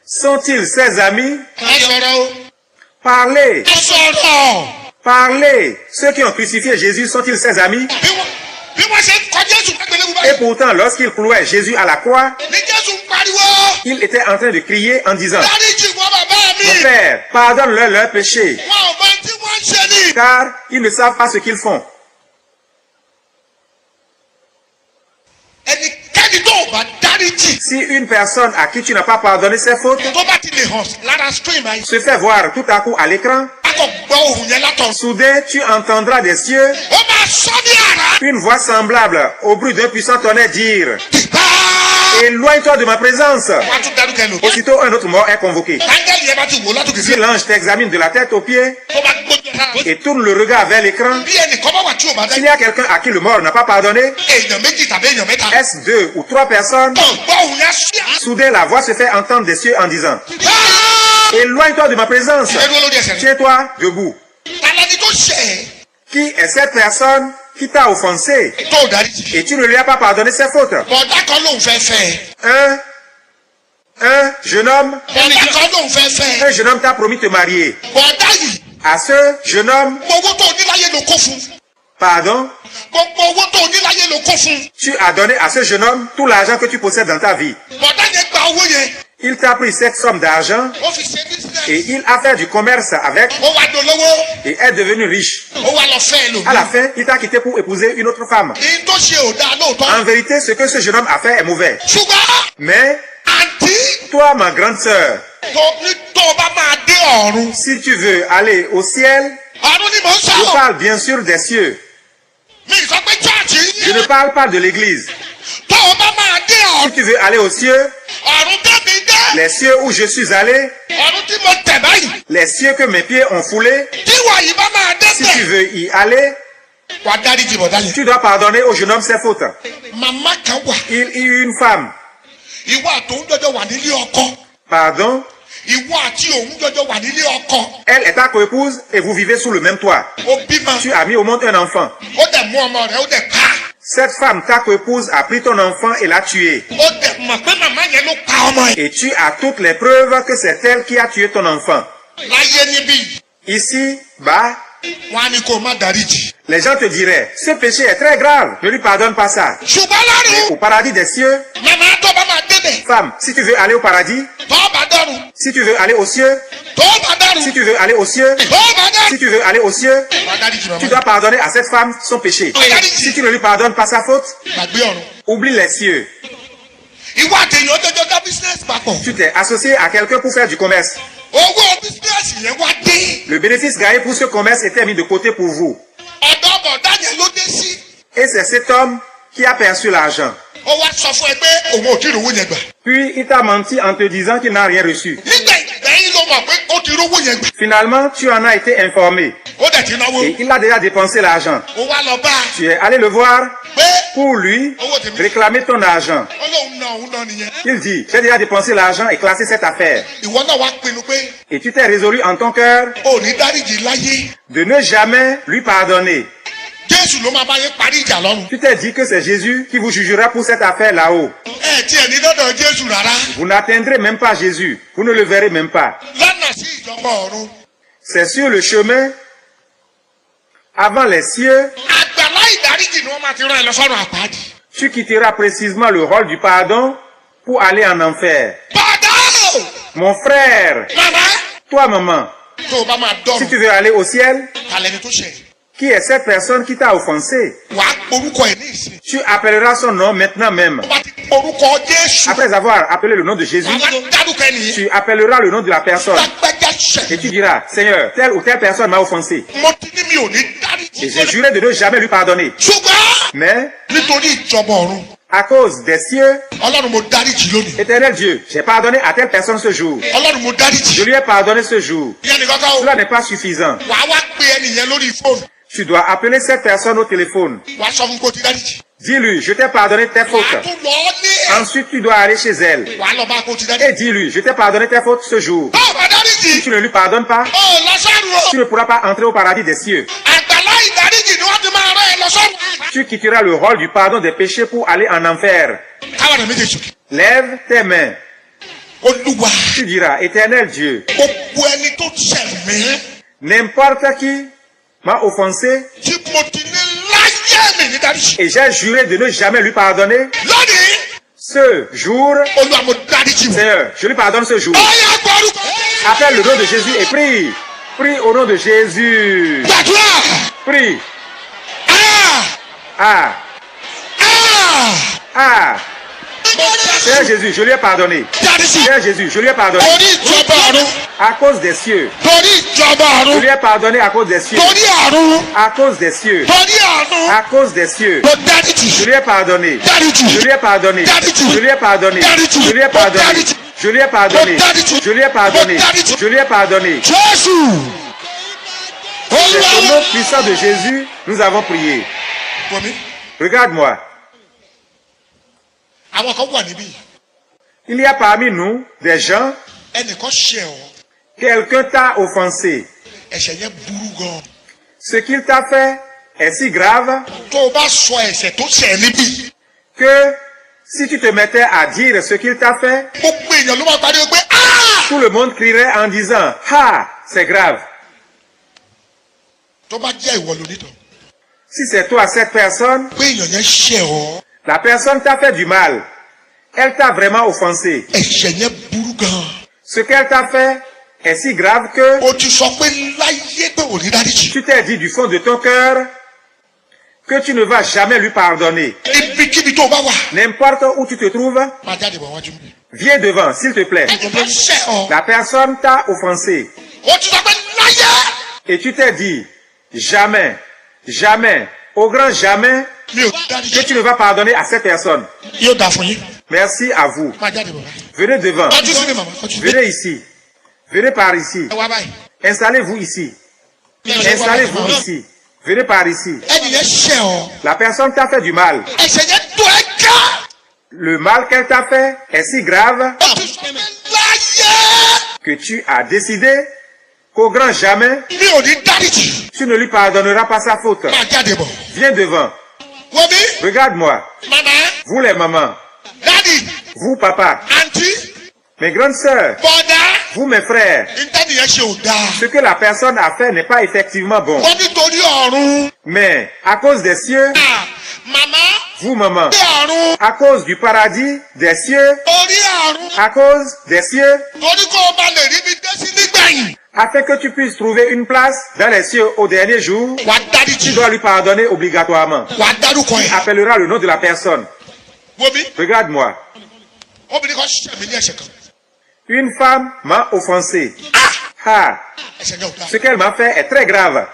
sont-ils ses amis? ẹ sọ̀rọ̀ o. Parlez, ẹ sọ̀rọ̀. parlez. Ceux qui ont crucifié Jésus sont-ils ses amis? bí wọ́n ṣe ń kọ Jésù má gbélé Et pourtant, lorsqu'ils clouaient Jésus à la croix, ní Jésù ń pariwo. il était en train de crier en disant, dáríjì wọ́n bàbá mi. Mon Père, pardonne-leur leurs péchés, wọn ò mọ tí wọ́n ń ṣe ni. car ils ne savent pas ce qu'ils font. ẹnikẹ́ni tó ò bá dáríjì. Si une personne à qui tu n'as pas pardonné ses fautes tó bá ti lè hàn lára screen báyìí. se fait voir tout à coup à l'écran, a kò gbọ́ ohùn yẹn látọ̀. soudain tu entendras des cieux ó máa sọ ní àrá. une voix semblable au bruit d'un puissant tonnerre dire, Bá. Éloi, éloigne-toi de ma présence. wọ́n á tún dárúkọ ẹlòmíì. Aussitôt, un autre mort est convoqué. áńgẹ́lì yẹn bá ti wò látòkè Si sí. l'ange t'examine de la tête aux pieds tó bá gbójú ẹ̀ et tourne le regard vers l'écran, bí ẹnìkan bá wà tí ò bá s'il dá y a quelqu'un à qui le mort n'a pas pardonné, èèyàn méjì tàbí èèyàn mẹ́ta. est-ce 2 ou 3 personnes, tó gbọ́ òun yẹn ṣíà. soudain la voix se fait entendre des cieux en disant, éloigne-toi de ma présence. ẹ dúró lórí ẹsẹ̀ rẹ̀. Tiens-toi debout. tàlẹ́ni tó ṣẹ̀ ẹ́ Qui est cette personne qui t'a offensé tó darí jì. et tu ne lui as pas pardonné ses fautes? bọ̀dá kan lòun fẹ́ fẹ́. Un jeune homme, bọ̀dá kan lòun fẹ́ fẹ́. un jeune homme t'a promis de te marier. bọ̀dá yìí À ce jeune homme, gbogbo tó ní láyé ló kó fún. pardon, gbogbo owó tó ní láyé ló kó fún. tu as donné à ce jeune homme tout l'argent que tu possèdes dans ta vie. bọ̀dá yẹn gba owó yẹn. Il t'a pris cette somme d'argent ó fi ṣe business. et il a fait du commerce avec ó wá dolówó. et est devenu riche. ó wá lọ fẹ́ À la ẹlòmíì. fin, il t'a quitté pour épouser une autre femme. ní tó ṣe ò dáa lóòótọ́. En vérité, ce que ce jeune homme a fait est mauvais. ṣùgbọ́n Mais àǹtí toi, ma grande sœur, tó bá máa dé ọ̀run. si tu veux aller au ciel, ọ̀run ni mò ń je sọ̀rọ̀. parle bien sûr des cieux. mi sọ pé chọ́ọ̀chì Je ne yìí. parle pas de l'église. tó o bá máa dé Si ọ̀run. tu veux aller aux cieux, ọ̀run tẹ̀mí dé. les cieux où je suis allé, ọ̀run tí mo tẹ̀ báyìí. les cieux que mes pieds ont foulés, tí wà yìí bá máa dé si tu bẹ̀. veux y aller, wà á dárí jì bọ̀dá yẹn. tu dois pardonner au jeune homme ses fautes. màmá kan wà. Il y eut une femme, ìwọ àti òun jọjọ wà nílé ọkọ. pardon, ìwọ àti òun jọjọ wà nílé ọkọ. elle est ta coépouse et vous vivez sous le même toit. ó bímọ. Tu as mis au monde un enfant. ó dẹ̀ mú ọmọ rẹ̀ ó dẹ̀ pa. Cette femme, ta coépouse, a pris ton enfant et l'a tué. ó dẹ̀ mọ̀ pé màmá yẹn ló pa ọmọ yẹn. Et tu as toutes les preuves que c'est elle qui a tué ton enfant. láyé níbí Ici, bas, wọn á ní kó o má dárí jì. les gens te diraient, ce péché est très grave, ne lui pardonne pas ça. ṣùgbọ́n lọ́rùn. Au paradis des cieux, màmá tó bá máa débẹ̀. femme, si tu veux aller au paradis, tó bá dọ́run. si tu veux aller aux cieux, tó bá dọ́run. si tu veux aller aux cieux, tó bá dọ́run. si tu veux aller aux cieux, wà á dárí jì tu màmá. dois pardonner à cette femme son péché. Si tu ne lui pardonnes pas sa faute, gbàgbé ọ̀run. oublie les cieux. ìwọ àtẹ̀yìn ọjọ́jọ́ dá business papọ̀. Tu t'es associé à quelqu'un pour faire du commerce. owó business yẹn wá dé. Le bénéfice gagné pour ce commerce était mis de côté pour vous. ọ̀dọ́ bọ̀dá yẹn ló dé sí. Et c'est cet homme qui a perçu l'argent. ó wá sọ fún ẹ pé òun ò tí ì rówó yẹn gbà. Puis il t'a menti en te disant qu'il n'a rien reçu. nígbà ìgbẹ̀yìn ló mọ̀ pé ó ti rówó yẹn gbà. Finalement, tu en as été informé. ó dẹ̀ ti náwó. Et il a déjà dépensé l'argent. ó wá lọ bá a Tu es allé le voir pé pour lui réclamer ton argent. ó lóun náà òun náà nìyẹn. Il dit, j'ai déjà dépensé l'argent et classé cette affaire. ìwọ náà wá pinnu pé Et tu t'es résolu en ton cœur ò ní dáríjì láyé. de ne jamais lui pardonner. jésù ló máa bá yín parí ìjà lọ́run. Tu t'es dit que c'est Jésus qui vous jugera pour cette affaire là-haut. ẹ tiẹ̀ ní dọ́dọ̀ jésù rárá. Vous n'atteindrez même pas Jésus. Vous ne le verrez même pas. lọ́nà sí ìjọba ọ̀run. C'est sur le chemin avant les cieux. àgbàlá ìdáríjì ni wọ́n máa ti rán ẹ lọ sọ́run àpáàdì. Tu quitteras précisément le rôle du pardon pour aller en enfer. bàdá Mon frère, màmá. toi maman, tó o bá máa si dọ́rùn. tu veux aller au ciel, kàlẹ́ ni tó ṣe. qui est cette personne qui t'a offensé? wà á porúkọ ẹ̀ ní ìsìn. Tu appelleras son nom maintenant même. tó bá ti porúkọ jésù. Après avoir appelé le nom de Jésus, wà á dárúkọ ẹ̀ nìyẹn. tu appelleras le nom de la personne. lágbájá Et ṣẹ̀. tu diras, Seigneur, telle ou telle personne m'a offensé. mo ti ní mi ò ní Et dáríjì. j'ai juré de ne jamais lui pardonner. ṣùgbọ́n Mais, nítorí ìjọba ọ̀run. à cause des cieux, ọlọ́run mo dáríjì lónìí. éternel Dieu, j'ai pardonné à telle personne ce jour. ọlọ́run mo Je dáríjì. lui ai pardonné ce jour. ìyẹn nìkan kan o. Cela n'est pas suffisant. wà á wá pe ẹnìyẹn lórí fóònù. Tu dois appeler cette personne au téléphone. wà á sọ fún kó ti dáríjì. Dis-lui, je t'ai pardonné tes wà á fautes. tún lọ ní. Ensuite, tu dois aller chez elle. wà á lọ bá kó ti Et dáríjì. dis-lui, je t'ai pardonné tes fautes ce jour. ó bá Si dáríjì. tu ne lui pardonnes pas, ó lọ sọ́run tu o. ne pourras pas entrer au paradis des cieux. àgbàlá ìdáríjì ni wọ́n ti máa rán ẹ lọ sọ́run. Tu quitteras le rôle du pardon des péchés pour aller en enfer. káwọn ọ̀nà méjèèjì sókè. Lève tes mains. olúwa. Tu diras, éternel Dieu, gbogbo ẹni tó ṣẹ̀ mí. n'importe qui m'a offensé tí mo ti ní láyé mi ní dáríjì. et j'ai juré de ne jamais lui pardonner. lónìí. Ce jour, olúwa mo dáríjì wọ̀. Seigneur, je lui pardonne ce jour. ó yá gbọ́rúkọ. Appelle le nom de Jésus et prie. Prie au nom de Jésus. gbàdúrà. Prie. Ah! Ah, Ah! ah, Seigneur Jésus, je lui ai pardonné. dáríjì Seigneur Jésus, je lui ai pardonné. torí ìjọba ọ̀run À cause des cieux. torí ìjọba Je ọ̀run lui ai pardonné à cause des cieux. torí ọ̀run À cause des cieux. torí ọ̀run À cause des cieux. mo dáríjì Je lui ai pardonné. dáríjì Je lui ai pardonné. dáríjì Je lui ai pardonné. dáríjì Je lui ai mo pardonné. dáríjì Je lui ai pardonné. Je lui ai pardonné. Je lui ai pardonné. jésù C'est au olúwa nom puissant de Jésus, nous avons prié. wọmi Regarde-moi. àwọn kan wà níbí Il y a parmi nous des gens, ẹnìkan ṣẹ̀ ọ́ quelqu'un t'a offensé. ẹ̀ṣẹ̀ yẹn burú gan Ce qu'il t'a fait est si grave tó o bá sọ ẹ̀ṣẹ̀ tó ṣẹ̀ níbí que si tu te mettais à dire ce qu'il t'a fait, gbogbo èèyàn ló máa pariwo pé "Ah!" tout le monde crierait en disant « Ah, c'est grave ». tó bá jẹ́ ìwọ lónítọ̀ Si c'est toi cette personne, pé èèyàn yẹn ṣẹ̀ ọ́ la personne t'a fait du mal. Elle t'a vraiment offensé. ẹ̀ṣẹ̀ yẹn burú gan Ce qu'elle t'a fait est si grave que o ti sọ pé láyé pé ò ní dáríjì tu t'es dit du fond de ton cœur que tu ne vas jamais lui pardonner. ibikíbi tó o bá wà N'importe où tu te trouves, máa jáde bọ̀ wájú mi. viens devant, s'il te plaît. ẹnìkan ṣẹ̀ ọ́ La personne t'a offensé o ti sọ pé láyé et tu t'es dit jamais, jamais, au grand jamais, mi ò que dáríjì tu ne vas pardonner à cette personne. yóò dáa fún yín Merci à vous. máa jáde bọ̀ báyìí. Venez devant. kọjú sí mi màmá kọjú sí mi. Venez ici. Venez par ici. ẹ wá báyìí. Installez-vous ici. Installez-vous ici. Venez par ici. ẹnì yẹn ṣẹ̀ ọ́ La personne t'a fait du mal. ẹ̀ṣẹ̀ yẹn tó ẹ ká Le mal qu'elle t'a fait est si grave o ti sọ pé láyé que tu as décidé qu'au grand jamais, mi ò ní dáríjì tu ne lui pardonneras pas sa faute. máa jáde bọ̀. Viens devant. wọ́n mi Regarde-moi. màmá Vous les mamans. dádì Vous papa. àǹtí Mes grandes sœurs. bọ̀dá Vous mes frères. ìtẹ́nì yẹn ṣe ò dáa. Ce que la personne a fait n'est pas effectivement bon. wọ́n nítorí ọ̀run. Mais à cause des cieux, màmá vous maman, ní ọ̀run à cause du paradis, des cieux, orí ọ̀run à cause des cieux, torí kó o bá lè rí mi dé sí nígbẹ̀yìn. afin que tu puisses trouver une place dans les cieux au dernier jour, wà á tu dáríjì dois lui pardonner obligatoirement. wà á dárúkọ ẹ̀. Appellera le nom de la personne. wo mi Regarde-moi. obìnrin kan ṣẹ̀ mí ní ẹ̀ṣẹ̀ kan. Une femme m'a offensé. Ah, ẹ̀ṣẹ̀ yẹn ò dáa. ce qu'elle m'a fait est très grave.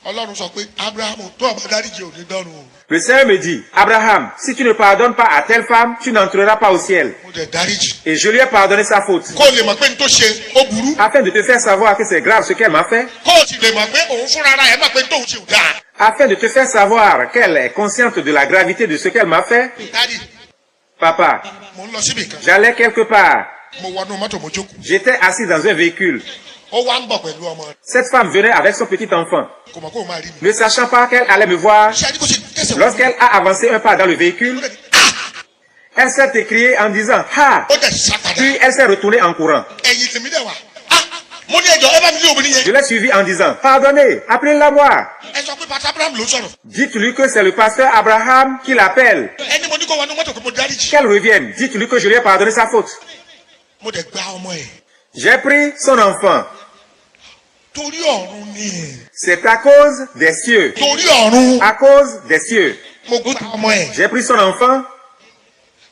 ọlọ́run sọ pé abrahamu tó ọba dáríjì ò ní dọ́run o. Le Seigneur me dit, Abraham, si tu ne pardonnes pas à telle femme, tu n'entreras pas au ciel. mo dẹ̀ dáríjì. Et je lui ai pardonné sa faute, kó o lè mọ̀ pé n tó ṣe ó burú. afin de te faire savoir que c'est grave ce qu'elle m'a fait, kó o sì lè mọ̀ pé òun fúnra ara ẹ̀ mọ̀ pé n tóun ṣe ò dáa. afin de te faire savoir qu'elle est consciente de la gravité de ce qu'elle m'a fait. dádì Papa, mo ń lọ síbì kan. j'allais quelque part. mo wọnú mọ́tò mo jókòó. J'étais assis dans un véhicule. ó wá ń bọ̀ pẹ̀lú ọmọ rẹ̀. Cette femme venait avec son petit enfant. kò mọ̀ kó o máa rí mi. Ne sachant pas qu'elle allait me voir, ṣé àdìgbò ṣe tẹ̀sẹ̀ wọ́n. lorsqu'elle a avancé un pas dans le véhicule, elle s'est écriée en disant « Ha !» ó dẹ̀ sápadà. Puis elle s'est retournée en courant. ẹ̀yìn tèmi dẹ̀ wá. mo ní ẹjọ́ ẹ bá mi ní obìnrin Je yẹn. l'ai suivi en disant « Pardonnez, appelez-la moi. ẹ sọ pé pàtàkì abraham ló sọ̀rọ̀. Dites-lui que c'est le pasteur Abraham qui l'appelle. ẹni mo ní kó wọnú mọ́tò pé mo dáríjì. Qu'elle revienne. Dites-lui que je lui ai pardonné sa faute. mo dẹ̀ gba ọmọ ẹ̀. J'ai pris son enfant. torí ọ̀run ni. C'est à cause des cieux. torí ọ̀run. À cause des cieux. mo gba ọmọ ẹ̀. J'ai pris son enfant.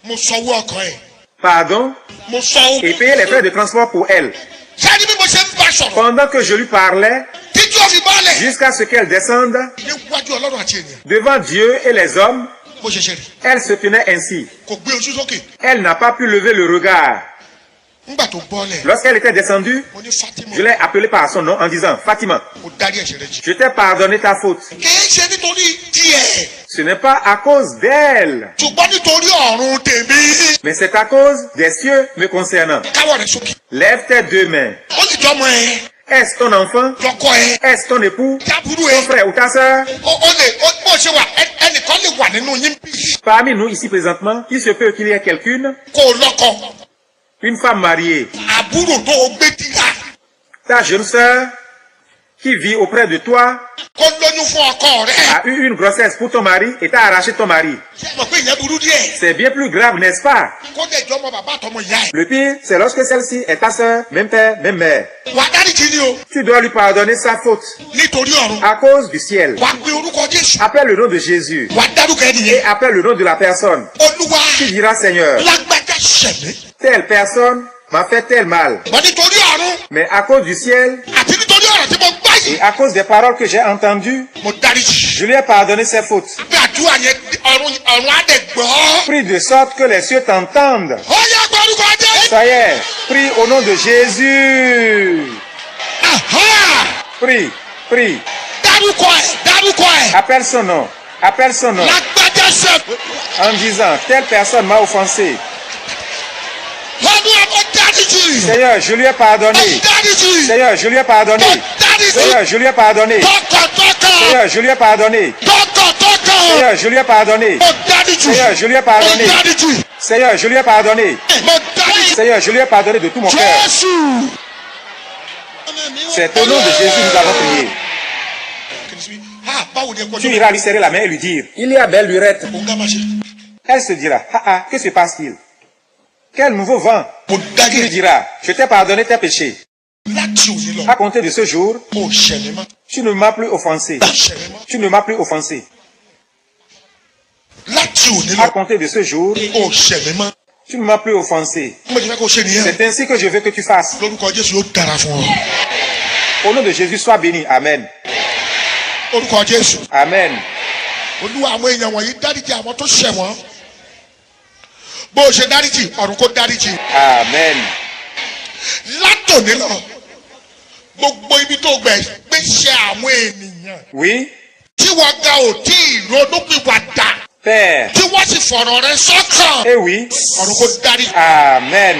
mo sanwó ọkọ ẹ̀. Pardon. mo sanwó. Et payé les frais de transport pour elle. sẹ́ni bí mo ṣe ń bá sọ̀rọ̀. Pendant que je lui parlais, títí ó fi bọ́ọ̀lẹ̀. jusqu'à ce qu'elle descende níwájú ọlọ́run àti ènìyàn. devant Dieu et les hommes, bó ṣe ṣe rí. elle se tenait ainsi. kò gbé ojú sókè. Elle n'a pas pu lever le regard. nígbà tó bọ́ọ̀lẹ̀. Lorsqu'elle était descendue, mo ní fatima. je l'ai appelée par son nom en disant « Fatima, mo dárí ẹ̀ṣẹ̀ rẹ jì. je t'ai pardonné ta faute. kì í ṣe nítorí tiẹ̀. Ce n'est pas à cause d'elle, ṣùgbọ́n nítorí ọ̀run tèmi. mais c'est à cause des cieux me concernant. káwọ́ rẹ̀ sókè. Lève tes deux mains. ó sì jọmọ ẹ. Est-ce ton enfant? lọkọ ẹ. Est-ce ton époux? jábúrú Ton ẹ. frère ou ta sœur? ó lè bó ṣe wà ẹnìkan lè wà nínú yín bí. Parmi nous ici présentement, il se peut qu'il y ait quelqu'une, kó o lọ́kọ. une femme mariée, àbúrò tó o gbé tìyà. ta jeune sœur, qui vit auprès de toi, kó lóyún fún ọkọ rẹ. a eu une grossesse pour ton mari et t'a arraché ton mari. ṣé ẹ mọ̀ pé ìyẹn burú díẹ̀. C'est bien plus grave, n'est-ce pas? kó dẹ̀ jọ ọmọ bàbá àtọmọ ìyá ẹ̀. Le pire, c'est lorsque celle-ci est ta sœur, même père, même mère. wà á dáríjì ni o. Tu dois lui pardonner sa faute nítorí ọ̀run. à cause du ciel. wà á pe orúkọ Jésù. Appelle le nom de Jésus wà á dárúkọ et ẹnìyẹn. appelle le nom de la personne. olúwa Tu diras, Seigneur, lágbájá ṣẹ̀mí. telle personne m'a fait tel mal, wọ́n nítorí ọ̀run mais à cause du ciel àti nítorí ọ̀rọ̀ tí mo gbá yìí. et à cause des paroles que j'ai entendues, mo dáríjì. je lui ai pardonné ses fautes. bí àdúrà yẹn ọ̀run á dẹ̀ gbọ́. Prie de sorte que les cieux t'entendent. ó yẹ kó orúkọ Jésù. Ça y est, prie au nom de Jésus. Prie, prie, dárúkọ ẹ̀. appelle son nom, appelle son nom, lágbájá ṣẹ̀mí. en disant, telle personne m'a offensé. olúwa mo dáríjì. Seigneur, je lui ai mo pardonné. dáríjì. Seigneur, je lui ai pardonné. mo dáríjì. Seigneur, je lui ai pardonné. tọkàntọkàn. Seigneur, je lui ai pardonné. tọkàntọkàn. Seigneur, je lui ai pardonné. mo dáríjì. Seigneur, je lui ai mo pardonné. dáríjì. Seigneur, je lui ai pardonné. mo dáríjì. Seigneur, je lui ai pardonné de tout mon cœur. Jésù. C'est au nom de Jésus que nous avons prié. báwo ni ẹ kọjú. Tu iras lui serrer la main et lui dire, il y a belle lurette. mo ń gá máa ṣe. Elle se dira, ah ah, que se passe-t-il? Quel nouveau vent? mo Tu lui dáríjì. diras, je t'ai pardonné tes péchés. láti òní lọ. À compter de ce jour, mo ṣẹ̀mí mọ́. tu ne m'as plus offensé. ṣẹ̀mí mọ́. Tu ne m'as plus offensé. láti òní À lọ. compter de ce jour, mo ṣẹ̀mí mọ́. tu ne m'as plus offensé. mo ti fẹ́ kó ṣe nìyẹn. C'est ainsi que je veux que tu fasses. lórúkọ Jésù yóò dára fún ọ. Au nom de Jésus, sois béni. Amen. lórúkọ Jésù. Amen. olúwa àwọn èèyàn wọ̀nyí dáríjì àwọn tó ṣẹ̀ wọ́n. bó o ṣe dáríjì ọ̀run kó dáríjì. Amen. látòní lọ gbogbo ibi tó gbẹ gbé ṣe àwọn ènìyàn Oui, tí wọ́n ga ò tí ì ronúpìwàdà Père. tí wọ́n sì fọ̀rọ̀ rẹ sọ́kàn. Eh oui. ọ̀run kó dáríjì. Amen.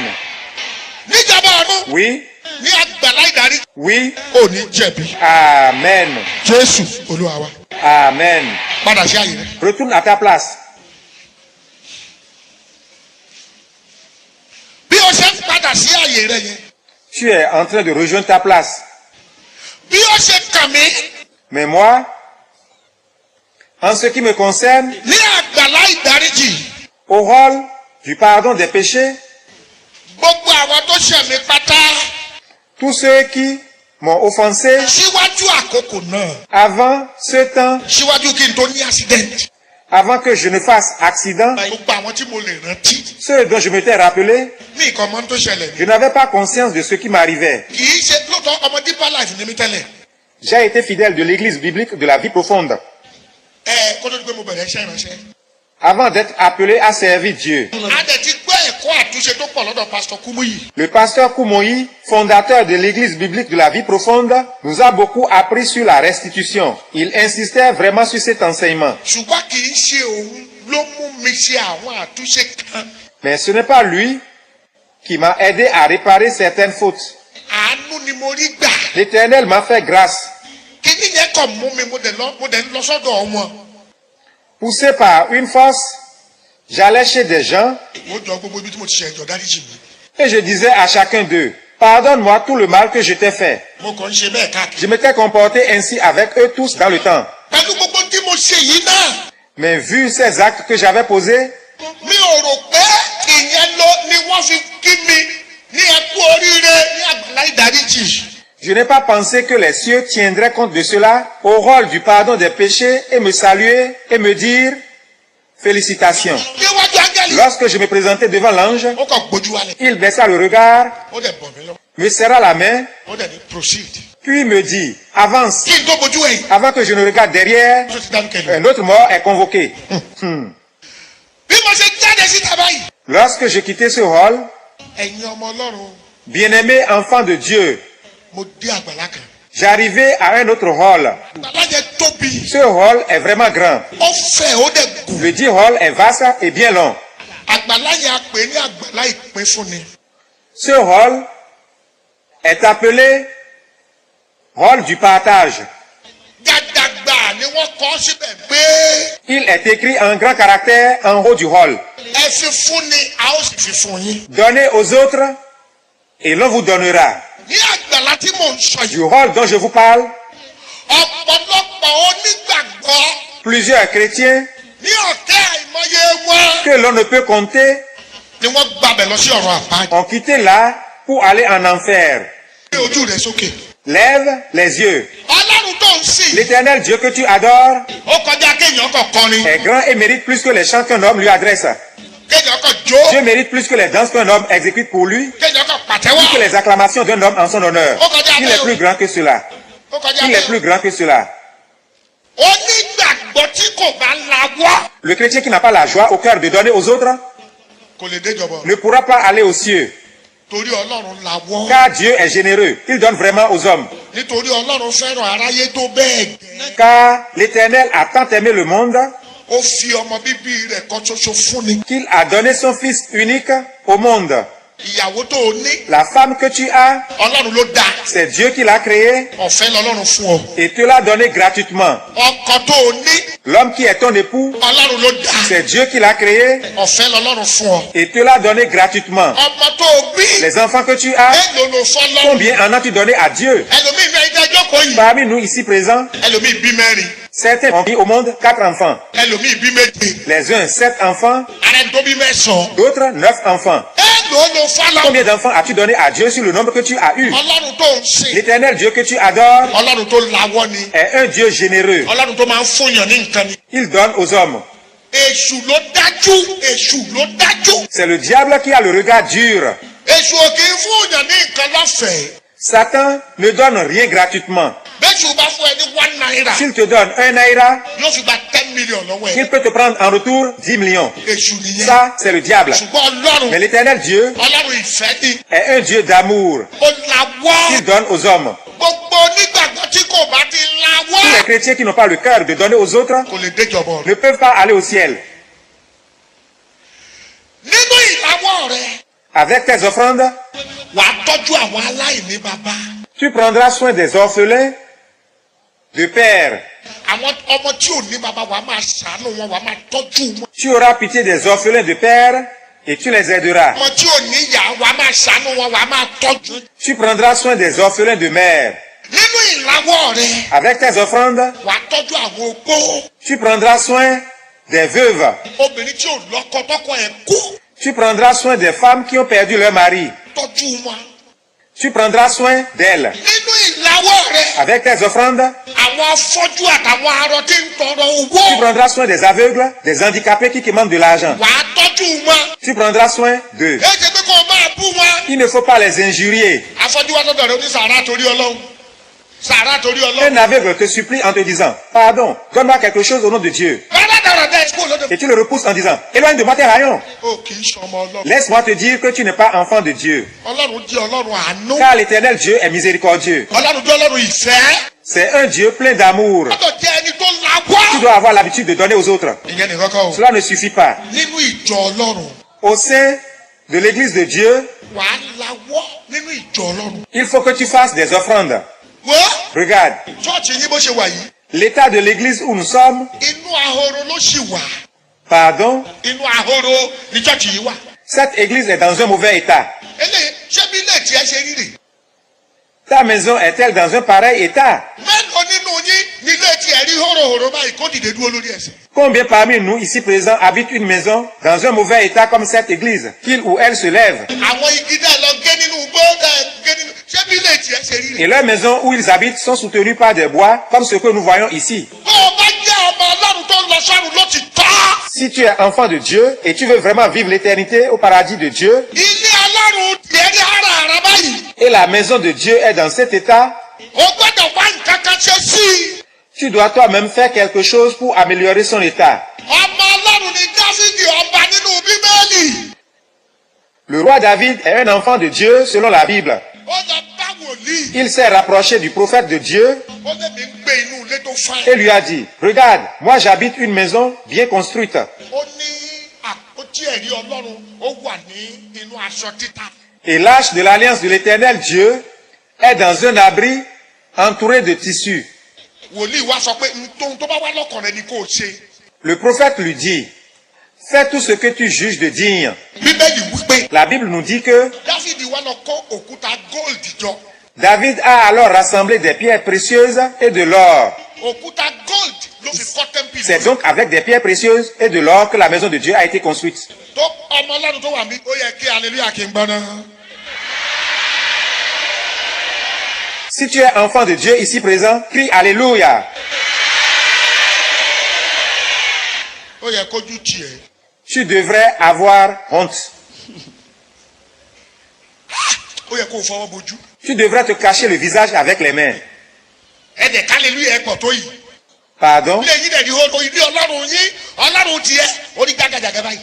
níjàmbá ọdún Oui, ní àgbàlá ìdarí oui. ò ní jẹ̀bi. Amen. Jésù olúwa wa Amen. padà sí àyè rẹ. Retourne à ta place. bí o ṣe ń padà sí àyè rẹ yẹn Tu es en train de rejoindre ta place. bí o ṣe kàn mí Mais moi, en ce qui me concerne, ní àgbàlá ìdáríjì au rôle du pardon des péchés, gbogbo àwọn tó ṣẹ̀ mí pátá tous ceux qui m'ont offensé síwájú àkókò náà avant ce temps, síwájú kí n tó ní accident. avant que je ne fasse accident, gbogbo àwọn tí mo lè rántí ceux dont je m'étais rappelé, ní nǹkan ọmọ tó ṣẹlẹ̀ je n'avais pas conscience de ce qui m'arrivait. kì í ṣe lóòótọ́ ọmọ Deeper Life ní mi tẹ́lẹ̀. J'ai été fidèle de l'église biblique de la vie profonde. kó tó di pé mo bẹ̀rẹ̀ iṣẹ́ ìránṣẹ́. Avant d'être appelé à servir Dieu. a dẹ̀ ti gbọ́ ẹ̀kọ́ àtúnṣe tó pọ̀ lọ́dọ̀ Pastor Kumuyi. Le pasteur Koumoyi, fondateur de l'église biblique de la vie profonde, nous a beaucoup appris sur la restitution. Il insistait vraiment sur cet enseignement. ṣùgbọ́n kì í ṣe òun ló mú mi ṣe àwọn àtúnṣe kan. Mais ce n'est pas lui qui m'a aidé à réparer certaines fautes. àánú ni mo rí gbà. L'Éternel m'a fait grâce. kíní yẹn kàn mú mi mo dẹ̀ ń lọ sọ́dọ̀ wọn. Poussé par une force, j'allais chez des gens mo jọ gbogbo ibi tí mo ti ṣe ẹjọ́ dáríjì mi. et je disais à chacun d'eux, pardonne-moi tout le mal que je t'ai fait. mo kàn ń ṣe bẹ́ẹ̀ káàkiri. Je m'étais comporté ainsi avec eux tous dans le temps. pẹ̀lú gbogbo tí mo ṣe yìí náà. Mais vu ces actes que j'avais posés, mi ò rò pé ìyẹn ló ni wọ́n fi kí mi ní ẹkú oríire ní àgbàlá ìdáríjì. je n'ai pas pensé que les cieux tiendraient compte de cela au rôle du pardon des péchés et me saluer et me dire félicitations. níwájú áńgẹ́lì. Lorsque je me présentais devant l'ange, ó kàn gbójú wálẹ̀. il baissa le regard, ó dẹ̀ bọ̀ mí lọ. me serra la main, ó dẹ̀ ní proceed. puis me dit, avance, kí n tó bójú ẹ̀yìn. avant que je ne regarde derrière, ó ti dárúkẹ́ lọ. un autre mort est convoqué. bí mo ṣe jáde síta báyìí. Lorsque je quittais ce hall, ẹ̀yin ọmọ ọlọ́run bien-aimé enfant de Dieu, mo dé àgbàlá kan. j'arrivais à un autre hall. àgbàlá yẹn tóbi. Ce hall est vraiment grand. ó fẹ̀ ó dẹ̀ gùn. Le dit hall est vaste et bien long. àgbàlá yẹn a pè ní àgbàlá ìpín fúnni. Ce hall est appelé hall du partage. gàdàgbà ni wọ́n kọ́ síbẹ̀ pé Il est écrit en grand caractère en haut du hall. ẹ fi fúnni a ó sì fi fún yín. Donnez aux autres et l'on vous donnera. ní àgbàlá tí mò ń sọ Du yìí hall dont je vous parle, ọ̀pọ̀lọpọ̀ ọ̀pọ̀lọpọ̀ onígbàgbọ́ Plusieurs chrétiens ní ọ̀kẹ́ àìmọye wọn que l'on ne peut compter ni wọ́n gbabẹ̀ lọ sí ọ̀run àpáàdì. ont quitté là pour aller en enfer. Gbé ojú rẹ̀ sókè. Lève les yeux. Ọlọ́run tó ń sìn. L'éternel Dieu que tu adores Ó kọjá kéèyàn kàn kọrin. est grand et mérite plus que les chants qu'un homme lui adresse. Kéèyàn kàn jó. Dieu mérite plus que les danses qu'un homme exécute pour lui, Kéèyàn kàn plus que pàtẹ́wọ́. les acclamations d'un homme en son honneur. Il est plus grand que cela. Ó kọjá Il est plus grand que cela. Onígbàgbọ́ tí kò bá lawọ́. Le chrétien qui n'a pas la joie au cœur de donner aux autres Kò lè déjọba. ne pourra pas aller aux cieux. Torí Ọlọ́run lawọ́. Car Dieu est généreux. Il donne vraiment aux hommes. Nítorí Ọlọ́run fẹ́ràn aráyé tó bẹ́ẹ̀ gẹ́. Car l'Éternel a tant aimé le monde Ó fi ọmọ bíbí rẹ̀ kan ṣoṣo fún ni. qu'il a donné son Fils unique au monde. Ìyàwó tó o ní. La femme que tu as, Ọlọ́run ló dá. c'est Dieu qui l'a créée Ọ̀fẹ́ lọ́lọ́run fún ọ. et te l'a donnée gratuitement. Ọkọ tó o ní. L'homme qui est ton époux, Ọlọ́run ló dá. c'est Dieu qui l'a créé Ọ̀fẹ́ lọ́lọ́run fún ọ. et te l'a donné gratuitement. Ọmọ tó o bí. Les enfants que tu as, Èlò ló fọ́ lọ́rùn. combien en as-tu donné à Dieu? Ẹlòmíì fẹ́ jẹ́ jókòó yìí. Parmi nous ici présents, Ẹlòmíì bí mẹ́rin. certains ont mis au monde 4 enfants. Ẹlòmíì bí méje. Les uns 7 enfants, Ara ẹni tó bí mẹ́sàn-án. d'autres 9 enfants. Èlò ló fọ́ lọ́rùn. Combien d'enfants as-tu donné à Dieu sur le nombre que tu as eu? Ọlọ́run tó ń sìn. L'éternel Dieu que tu adores Ọlọ́run tó lawọ́ ni. est un Dieu généreux. Ọlọ́run tó máa ń fúnyàn ní nǹkan ni. Il donne aux hommes. Èṣù ló dájú. Èṣù ló dájú. C'est le diable qui a le regard dur. Èṣù ò kì í fúnyàn ní nǹkan lọ́fẹ̀ẹ́. Satan ne donne rien gratuitement. Bẹ́ẹ̀ṣù bá fún ẹ ní 1 naira. S'il te donne 1 naira, Yóò fi gba 10 million lọ́wọ́ ẹ. il peut te prendre en retour 10 millions. Èṣù nìyẹn. Ça, c'est le diable. Ṣùgbọ́n Ọlọ́run. Mais l'éternel Dieu Ọlọ́run ìfẹ́ ni. est un Dieu d'amour. Ó lawọ́. Il donne aux hommes. Gbogbo onígbàgbọ́ tí kò bá ti Tous les lawọ́. chrétiens qui n'ont pas le cœur de donner aux autres Kò lè déjọba ọ̀run. ne peuvent pas aller au ciel. Nínú ìlawọ́ rẹ, Avec tes offrandes, wàá tọ́jú àwọn aláìní bàbá. tu prendras soin des orphelins, de père. Àwọn ọmọ tí ò ní bàbá wàá máa ṣàánú wọn, wàá máa tọ́jú wọn. Tu auras pitié des orphelins de père et tu les aideras. Ọmọ tí ò ní ìyá wàá máa ṣàánú wọn, wàá máa tọ́jú. Tu prendras soin des orphelins de mère. Nínú ìlawọ́ rẹ, Avec tes offrandes, wàá tọ́jú àwọn opó. tu prendras soin des veuves. Obìnrin tí ò lọ́kọ tọ́kọ ẹ̀ kú, Tu prendras soin des femmes qui ont perdu leur mari. tọ́jú wọn. Tu prendras soin d'elles. Nínú ìlawọ́ rẹ, Avec tes offrandes, àwọn afọ́jú àtàwọn arọ tí ń tọrọ tu owó, prendras soin des aveugles, des handicapés qui demandent de l'argent. wàá tọ́jú wọn. Tu prendras soin d'eux. Èyí ti pé kó o máa bú wọn. Il ne faut pas les injurier. Afọ́jú wa tọ́jọ́ rẹ ní sàrà torí Ọlọ́run. Sàrà torí Un Ọlọ́run. aveugle te supplie en te disant, pardon, donne-moi quelque chose au nom de Dieu. Bàbá dàrọ̀ dẹ́ ẹ̀sìkò lóde. Et tu le repousses en disant, éloigne de moi tes rayons. O kì í ṣọmọ Ọlọ́run. Laisse-moi te dire que tu n'es pas enfant de Dieu. Ọlọ́run jẹ́ Ọlọ́run àánú. Car l'éternel Dieu est miséricordieux. Ọlọ́run jẹ́ Ọlọ́run ìfẹ́. C'est un Dieu plein d'amour. Ọlọ́run jẹ́ ẹni tó Tu lawọ́. dois avoir l'habitude de donner aux autres. Ìyẹn nìkan kan o. Cela ne suffit pas. Nínú ìjọ Ọlọ́run, Au sein de l'église de Dieu, wàá lawọ́ nínú ìjọ Ọlọ́run. il faut que tu fasses des offrandes. Wọ́n Regarde, ṣọ́ọ̀ṣì yín bó ṣe wà yìí. l'état de l'église où nous sommes, Inú ahoro ló ṣì wà. pardon, Inú ahoro ni ṣọ́ọ̀ṣì yìí wà. cette église est dans un mauvais état. Eléyìí ṣé bí ilé tí ẹ ṣe rí rè? Ta maison est-elle dans un pareil état? Mélòó nínú yín ní ilé tí ẹ rí hòròhòrò báyìí kó dìde dúró lórí ẹsẹ̀? Combien parmi nous ici présents habitent une maison dans un mauvais état comme cette église, qu'il ou elle se lève, Àwọn igi dẹ́ lọ gé nínú igbó dẹ́ gé nínú. Ṣé bí ilé tí ẹ ṣe rí rè? et leurs maisons où ils habitent sont soutenues par des bois, comme ce que nous voyons ici. Bó o bá jẹ́ ọmọ Ọlọ́run tó ń lọ sọ́run ló ti tọ́. Si tu es enfant de Dieu et tu veux vraiment vivre l'éternité au paradis de Dieu, Ilé Ọlọ́run tiẹ̀ ní ara báyìí. et la maison de Dieu est dans cet état, O gbọ́dọ̀ wá nǹkan kan ṣe sí i. tu dois toi-même faire quelque chose pour améliorer son état. Ọmọ Ọlọ́run ni Dáfídì ọba nínú Bíbélì. Le roi David est un enfant de Dieu selon la Bible. Ó lọ bá wòlíì. Il s'est rapproché du prophète de Dieu Ó lè mi gbé inú ilé tó fáìn. et lui a dit, regarde, moi j'habite une maison bien construite. Ó ní àpótí ẹ̀rí Ọlọ́run ó wà ní inú aṣọ títà. Et l'arche de l'alliance de l'éternel Dieu est dans un abri entouré de tissus. Wòlíì wá sọ pé ntòun tó bá wá lọ́kàn rẹ ni kò ṣe. Le prophète lui dit, fais tout ce que tu juges de digne. Bíbélì wípé La Bible nous dit que Dáfídì wá lọ kó òkúta góòlì jọ. David a alors rassemblé des pierres précieuses et de l'or. òkúta gold ló fi kọ́ tẹ́ḿpìlì. C'est donc avec des pierres précieuses et de l'or que la maison de Dieu a été construite. tó ọmọ ọlọ́run tó wà mí ó yẹ kí hallelujah kí n gbọ́ náà. Si tu es enfant de Dieu ici présent, crie Alléluia. ó yẹ kójú tiẹ̀. Tu devrais avoir honte. ó yẹ kó o fọwọ́ bojú. Tu devrais te cacher le visage avec les mains. ẹ dẹ̀ hallelujah ẹ pọ̀ tó yìí. Pardon? ilé yìí dẹ̀ di hó ilé ọlọ́run yín ọlọ́run tiẹ̀ ó ní jágàjàgà báyìí.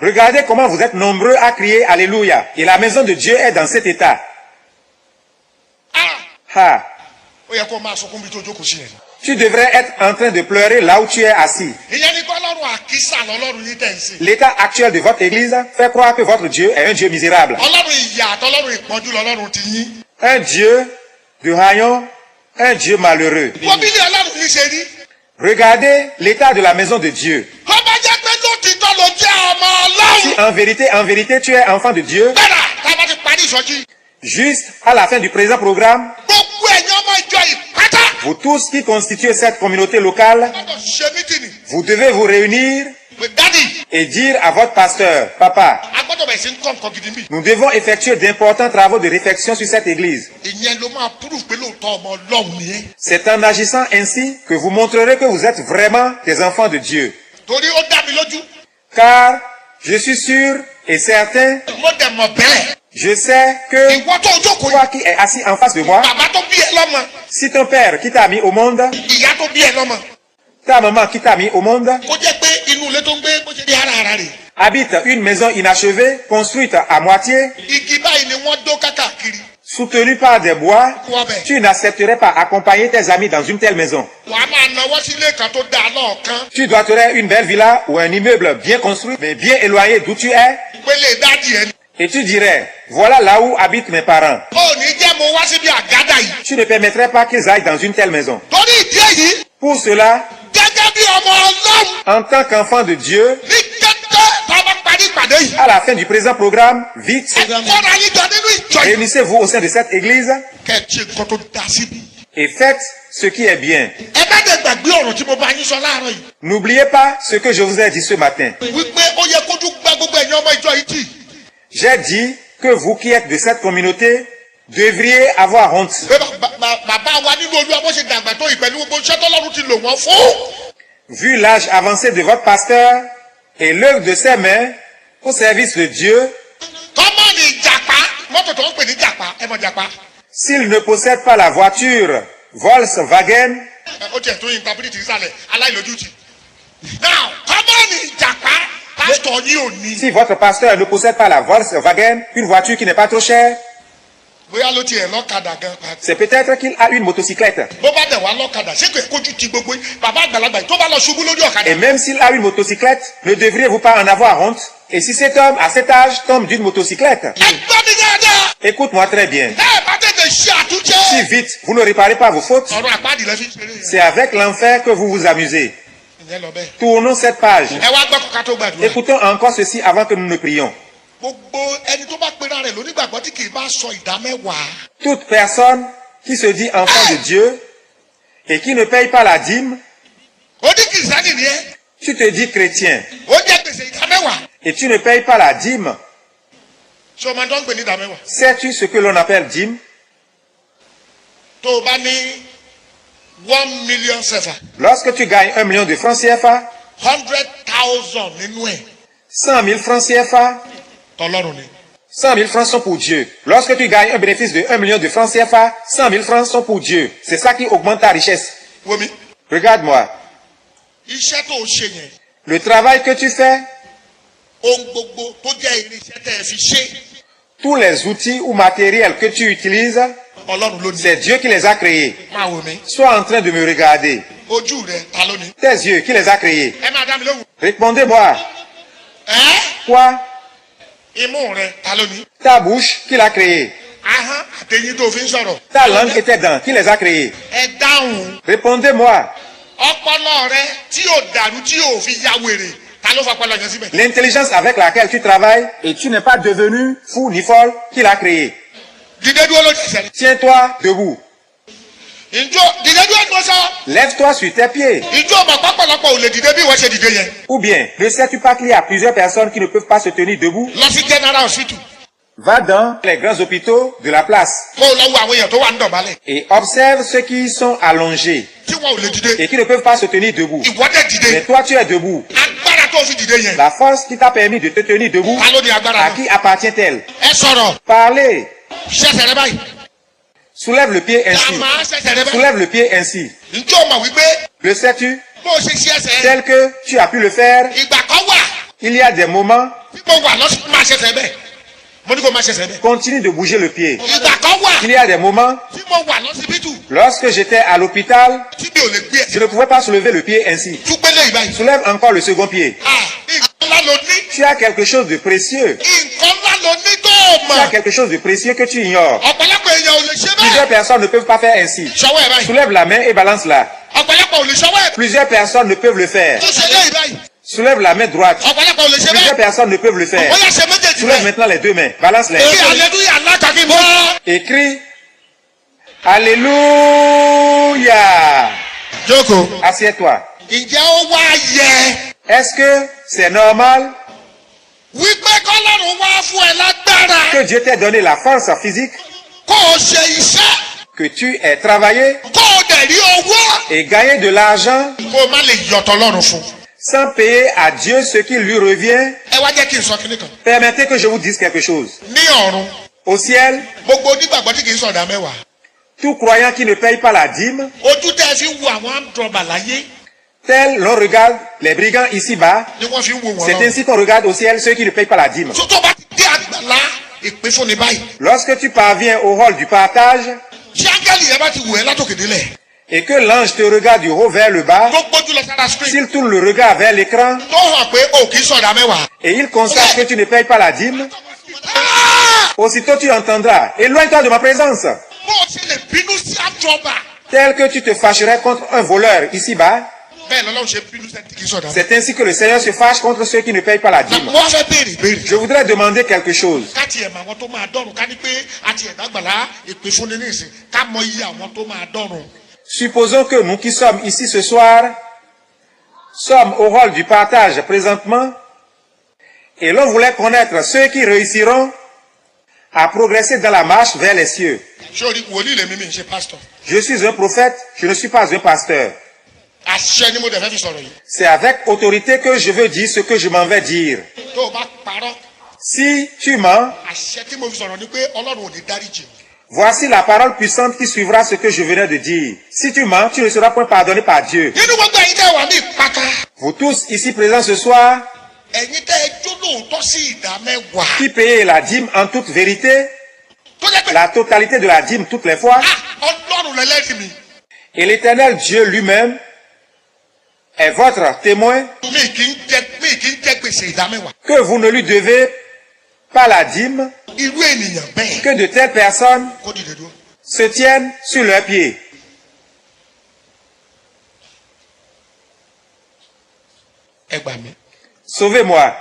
Regardez comment vous êtes nombreux à crier Alléluia. Et la maison de Dieu est dans cet état. Ah, ó yẹ kó o máa sọkún bí tó jókòó sí yẹn. tu devrais être en train de pleurer là où tu es assis. ìyẹn ni kọ́ ọlọ́run àkísà lọ́lọ́run yín tẹ̀ ń sìn. L'état actuel de votre église fait croire que votre Dieu est un Dieu misérable. ọlọ́run ìyà àtọlọ́run ìpọ́njú lọ́lọ́run ti yín. Un Dieu de haillons, un Dieu malheureux. wọ́n bí ilé ọlọ́run yín ṣe rí. Regardez l'état de la maison de Dieu. tó bá jẹ́ pé lóòtítọ́ ló jẹ́ ọmọ Si ọlọ́run. en vérité, tu es enfant de Dieu, gbẹ́dà tá a bá ti parí ìsọjí. juste à la fin du présent programme, gbogbo ẹ̀yin ọmọ ìjọ ìpátá. vous tous qui constituez cette communauté locale, gbọ́dọ̀ ṣe mítìnì. vous devez vous réunir pé dádì. et dire à votre pasteur, Papa, a gbọ́dọ̀ bẹ̀rẹ̀ sí ń kọ́ nǹkan gidi mi. nous devons effectuer d'importants travaux de réflexion sur cette église. ìyẹn ló máa púrù pé lóòótọ́ ọmọ ọlọ́run ni ẹ́. C'est en agissant ainsi que vous montrerez que vous êtes vraiment des enfants de Dieu. torí ó dá mi lójú. Car je suis sûr et certain, mo dẹ̀ mọ̀ bẹ́ẹ̀. je sais que ìwọ tó jókòó toi yìí. qui es assis en face de moi, bàbá tó bí ẹ lọ́mọ. si ton père qui t'a mis au monde, ìyá tó bí ẹ lọ́mọ. ta maman qui t'a mis au monde, kó jẹ́ pé inú ilé tó ń gbé bó ṣe di ara rẹ̀. habite une maison inachevée, construite à moitié, igi báyìí ni wọ́n dó kákàkiri. soutenue par des bois, kó wá bẹ̀. tu n'accepterais pas accompagner tes amis dans une telle maison. wà á máa nawọ́ sí ilé kan tó dáa lọ́ọ̀kan. Tu doiterais une belle villa ou un immeuble bien construit, mais bien éloigné d'où tu es, pélé dádì ẹ. et tu dirais, voilà là où habitent mes parents. ó ní jẹ́ mo wá síbi àgádà yìí. Tu ne permettrais pas qu'ils aillent dans une telle maison. torí ìdí èyí. Pour cela, gẹ́gẹ́ bí ọmọ ọlọ́run. en tant qu'enfant de Dieu, ní kété tá a bá parí ìpàdé yìí. à la fin du présent programme, vite, ẹ kọ́ra yín jọ nínú ìjọ yìí. réunissez-vous au sein de cette église kẹ́ ẹ ṣe nǹkan tó dá síbi. et faites ce qui est bien. ẹ bá dẹ̀ gbàgbé ọ̀rọ̀ tí mo bá yín sọ láàárọ̀ yìí. N'oubliez pas ce que je vous ai dit ce matin. wípé ó yẹ kójú gbá gbogbo ẹ̀yin ọmọ ìjọ yìí tì. J'ai dit que vous qui êtes de cette communauté devriez avoir honte. pé bàbá wa nínú Olúwa bó ṣe dàgbà tó ìpẹ̀lú gbogbo iṣẹ́ tọ́lọ́run ti lò wọ́n fún. Vu l'âge avancé de votre pasteur et l'œuvre de ses mains au service de Dieu, tọ́mọ̀ ní jàpá mọ́tò tó ń pè ní jàpá ẹ mọ̀ jàpá. s'il ne possède pas la voiture Volkswagen, ó tiẹ̀ tó interpret ìsàlẹ̀ aláìlójútì. now tọ́mọ̀ ní jàpá pásítọ̀ yín ò ní. si votre pasteur ne possède pas la Volkswagen, une voiture qui n'est pas trop chère, bóyá ló tiẹ̀ lọ́kadà gan. c'est peut-être qu'il a une motocyclette. bó bá dẹ̀ wá lọ́kadà ṣé kò kójú ti gbogbo yín bàbá àgbàlagbà yìí tó bá lọ ṣubú lórí ọ̀kadà. Et même s'il a une motocyclette, ne devriez-vous pas en avoir honte? Et si cet homme, à cet âge, tombe d'une motocyclette, ẹ gbọ́ mi dáadáa. écoute-moi très bien. ẹ bá tètè ṣe àtúnṣe. Si vite, vous ne réparez pas vos fautes, ọ̀rọ̀ àpáàdì lẹ́ fi ṣeré. c'est avec l'enfer que vous vous amusez. ìyẹn lọ bẹ́ẹ̀. Tournons cette page. ẹ wá gbọ́ kọ́ka tó gbàdúrà. Écoutons encore ceci avant que nous ne prions. gbogbo ẹni tó bá pera rẹ̀ lónígbàgbọ́ tí kì í bá sọ ìdá mẹ́wàá. Toute personne qui se dit enfant de Dieu et qui ne paye pas la dîme, ó ní kìrìsìtánì ni ẹ. tu te dis chrétien ó jẹ́ gbèsè ìdá mẹ́wàá. et tu ne payes pas la dîme. ṣé o máa dán gbè ní ìdá mẹ́wàá. Sais-tu ce que l'on appelle dîme? tó o bá ní 1 million sefa Lorsque tu gagnes 1 million de francs CFA, 100,000 nínú ẹ̀ 100 000 francs CFA, tọlọ́run ni. 100 000 francs sont pour Dieu. Lorsque tu gagnes un bénéfice de 1 million de francs CFA, 100 000 francs sont pour Dieu. C'est ça qui augmente ta richesse. wọ́mi Regarde-moi. iṣẹ́ tó o ṣe yẹn Le travail que tu fais, ohun gbogbo tó jẹ́ irinṣẹ́ tẹ́ ẹ fi ṣe tous les outils ou matériels que tu utilises, ọlọ́run ló ní. c'est Dieu qui les a créés. máa wò mí Sois en train de me regarder. ojú rẹ ta ló ní. Tes yeux, qui les a créés? ẹ máa dá mi lóhùn. Répondez-moi. ẹ Quoi? imú rẹ ta ló ní. Ta bouche, qui l'a créée? ahọ́n àtẹ̀yìn tó fi ń sọ̀rọ̀. Ta langue et tes dents, qui les a créés? ẹ dáhùn. Répondez-moi. ọpọlọ rẹ tí yóò dàrú tí yóò fi ya wèrè ta ló fọpọlọ yẹn síbẹ̀. L'intelligence avec laquelle tu travailles et tu n'es pas devenu fou ni folle, qui l'a créée? dídé dúró lójú ẹsẹ̀ rẹ. Tiens-toi debout. Ǹjọ́ dìde bí wọ́n sọ. Lève-toi sur tes pieds. Ǹjọ́ ọmọ pápálọpọ̀ ò lè dìde bí wọ́n ṣe dìde yẹn. Ou bien, ne sais-tu pas qu'il y a plusieurs personnes qui ne peuvent pas se tenir debout? Lọ sí General Hospital. Va dans les grands hôpitaux de la place Kó o lọ wo àwọn èèyàn tó wà ń dọ̀bálẹ̀. et observe ceux qui sont allongés Tí wọn ò lè dìde. et qui ne peuvent pas se tenir debout. Ìwọ́dẹ̀ Mais dìde. toi, tu es debout. Agbára tó fi dìde yẹn. La force qui t'a permis de te tenir debout, Ta ló ní agbára à náà? qui appartient-elle? Ẹ sọ̀rọ̀. Parlez. Ṣẹ̀ṣẹ̀ rẹ báyìí. Soulève le pied ainsi. Dàmà ṣẹ̀ṣẹ̀ rẹ báyìí. Soulève le pied ainsi. Ǹjọ́ o mọ̀ wípé Le sais-tu? bó o ṣe ṣe ẹsẹ̀. Tel que tu as pu le faire, Ìgbà kan wà il y a des moments, tí mo wà lọ́sùn máa ṣẹ̀ṣẹ̀ bẹ́ẹ̀. Mo ní kó máa ṣẹ̀ṣẹ̀ bẹ́ẹ̀. continue de bouger le pied. Ìgbà kan wà Il y a des moments, tí mo wà lọ́sibítù lorsque j'étais à l'hôpital, tí mi ò lè gbé je ẹsẹ̀. ne pouvais pas soulever le pied ainsi. Túpẹ́lẹ̀ ìbáyìí. Soulève encore le second pied. Nǹkan ńlá ló ní. Tu as quelque chose de précieux. Nǹkan ńlá ló ní tó o Tu as mọ̀. quelque chose de précieux que tu ignores. Ọ̀pọ̀lọpọ̀ èèyàn ò lè ṣe Plusieurs bẹ́ẹ̀. personnes ne peuvent pas faire ainsi. Ṣọwọ́ ẹ̀ báyìí. Soulève la main et balance-la. Ọ̀pọ̀lọpọ̀ ò lè ṣọwọ́ ẹ̀. Plusieurs personnes ne peuvent le faire. Tó ṣe lé ìbáyìí. Soulève la main droite. Ọ̀pọ̀lọpọ̀ ò lè ṣe Plusieurs bẹ́ẹ̀. personnes ne peuvent le faire. Ó yá ṣe méjèèjì Soulève bẹ́ẹ̀. maintenant les deux mains. Balance-les. Èyí hallelujah látàkì mọ́. Écris Alléluia. Jókòó. Assieds-toi. Ǹjẹ́ ó wá yẹ Est-ce que c'est normal wípé kọ́lọ́run wá fún ẹ lágbára que Dieu t'ait donné la force physique, kó o ṣe iṣẹ́ que tu aies travaillé kó o dẹ̀ rí owó et gagné de l'argent kó o má lè yọ̀tọ̀ lọ́rùn fún. sans payer à Dieu ce qui lui revient? Ẹ wá jẹ́ kí n sọ kíní kan. Permettez que je vous dise quelque chose. Ní ọ̀run, Au ciel, gbogbo onígbàgbọ́ tí kì í sọ̀dá mẹ́wàá. tout croyant qui ne paye pas la dîme, Ojú tẹ́ ẹ fi ń wo àwọn àmdọ̀bà láyé tel l'on regarde les brigands ici-bas, ni wọ́n fi ń wo wọn c'est lọ. ainsi qu'on regarde au ciel ceux qui ne payent pas la dîme. Tó tó bá ti dé àgbàlá ìpín fún ni báyìí. Lorsque tu parviens au rôle du partage Tí áńgẹ́lì yẹn bá ti wù ẹ́ látòkè délẹ̀. et que l'ange te regarde du haut vers le bas, Tó gbójú lọ sára screen. s'il tourne le regard vers l'écran Tó hàn pé o kì í sọ̀dá mẹ́wàá. et il constate que tu ne payes pas la dîme, Ah! aussitôt tu entendras, éloigne-toi de ma présence, Bó o ṣe lè bínú sí àmdọ̀bà. tel que tu te fâcherais contre un voleur ici-bas. Bẹ́ẹ̀ lọ́lọ́run ṣe bínú sẹ́ni tí kì í sọ̀dá mẹ́wàá. C'est ainsi que le Seigneur se fâche contre ceux qui ne payent pas la Na dîme. mo wá fẹ́ béèrè béèrè. Je voudrais demander quelque chose. Ká tiẹ̀ mọ àwọn tó máa dọ́run ká ní pé àti ẹ̀dágbàlá ìpín fún ni ní ìsìn ká mọ iye àwọn tó máa dọ́run. Supposons que nous qui sommes ici ce soir sommes au rôle du partage présentement et l'on voulait connaître ceux qui réussiront à progresser dans la marche vers les cieux. Sori wòlíì lèmi mi ń ṣe pásítọ̀. Je suis un prophète, je ne suis pas un pasteur. Àṣẹ ni mo dẹ̀ fẹ́ fi sọ̀rọ̀ yìí. C'est avec autorité que je veux dire ce que je m'en vais dire. Tó o bá parọ́, Si tu mens, àṣẹ tí mo fi sọ̀rọ̀ ni pé Ọlọ́run ò ní dáríjì. voici la parole puissante qui suivra ce que je venais de dire. Si tu mens, tu ne seras point pardonné par Dieu. Nínú gbogbo ẹ̀yin tẹ́ wà ní ìpátá, Vous tous ici présents ce soir, ẹ̀yin tẹ́ ẹ jó lóòótọ́ sí ìdá mẹ́wàá. qui payez la dîme en toute vérité, Tó jẹ́ pé la totalité de la dîme toutes les fois, Ọlọ́run lẹ́lẹ́rìí mi. et l'Éternel Dieu lui-même est votre témoin Mi kì í jẹ gbèsè ìdá mẹ́wàá. que vous ne lui devez pas la dîme, Irú ènìyàn bẹ́ẹ̀ que de telles personnes kó dìde dúró. se tiennent sur leurs pieds. Ẹ gbà mí. Sauvez-moi.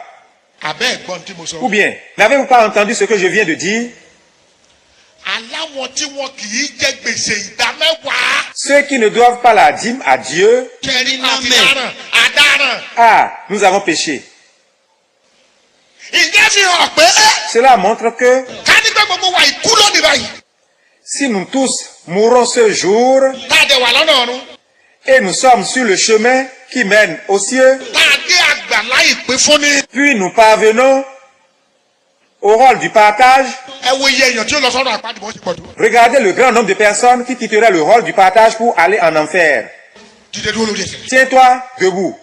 Àbẹ́ ẹ̀gbọ́n tí mo sọ. Ou bien, n'avez-vous pas entendu ce que je viens de dire? Aláwọ̀ tí wọn kì í jẹ gbèsè ìdá mẹ́wàá. Ceux qui ne doivent pas la dîme à Dieu, Kẹrin àti dáràn, àdáràn. ah, nous avons péché. Ìjẹ́ fi hàn pé Cela montre que ká ní pé gbogbo wa ìkú lónìí báyìí. si nous tous mourons ce jour Tá a dẹ̀ wà lọ́nà ọ̀run. et nous sommes sur le chemin qui mène aux cieux, Tá a dé àgbàlá ìpín fúnni. puis nous parvenons au rôle du partage, Ẹ wo iye èèyàn tí ó lọ sọ́dọ̀ àpáàdì bó ṣe pọ̀ tó. regardez le grand nombre de personnes qui quitteraient le rôle du partage pour aller en enfer. Dìde dúró lórí ẹsẹ̀. Tiens-toi debout.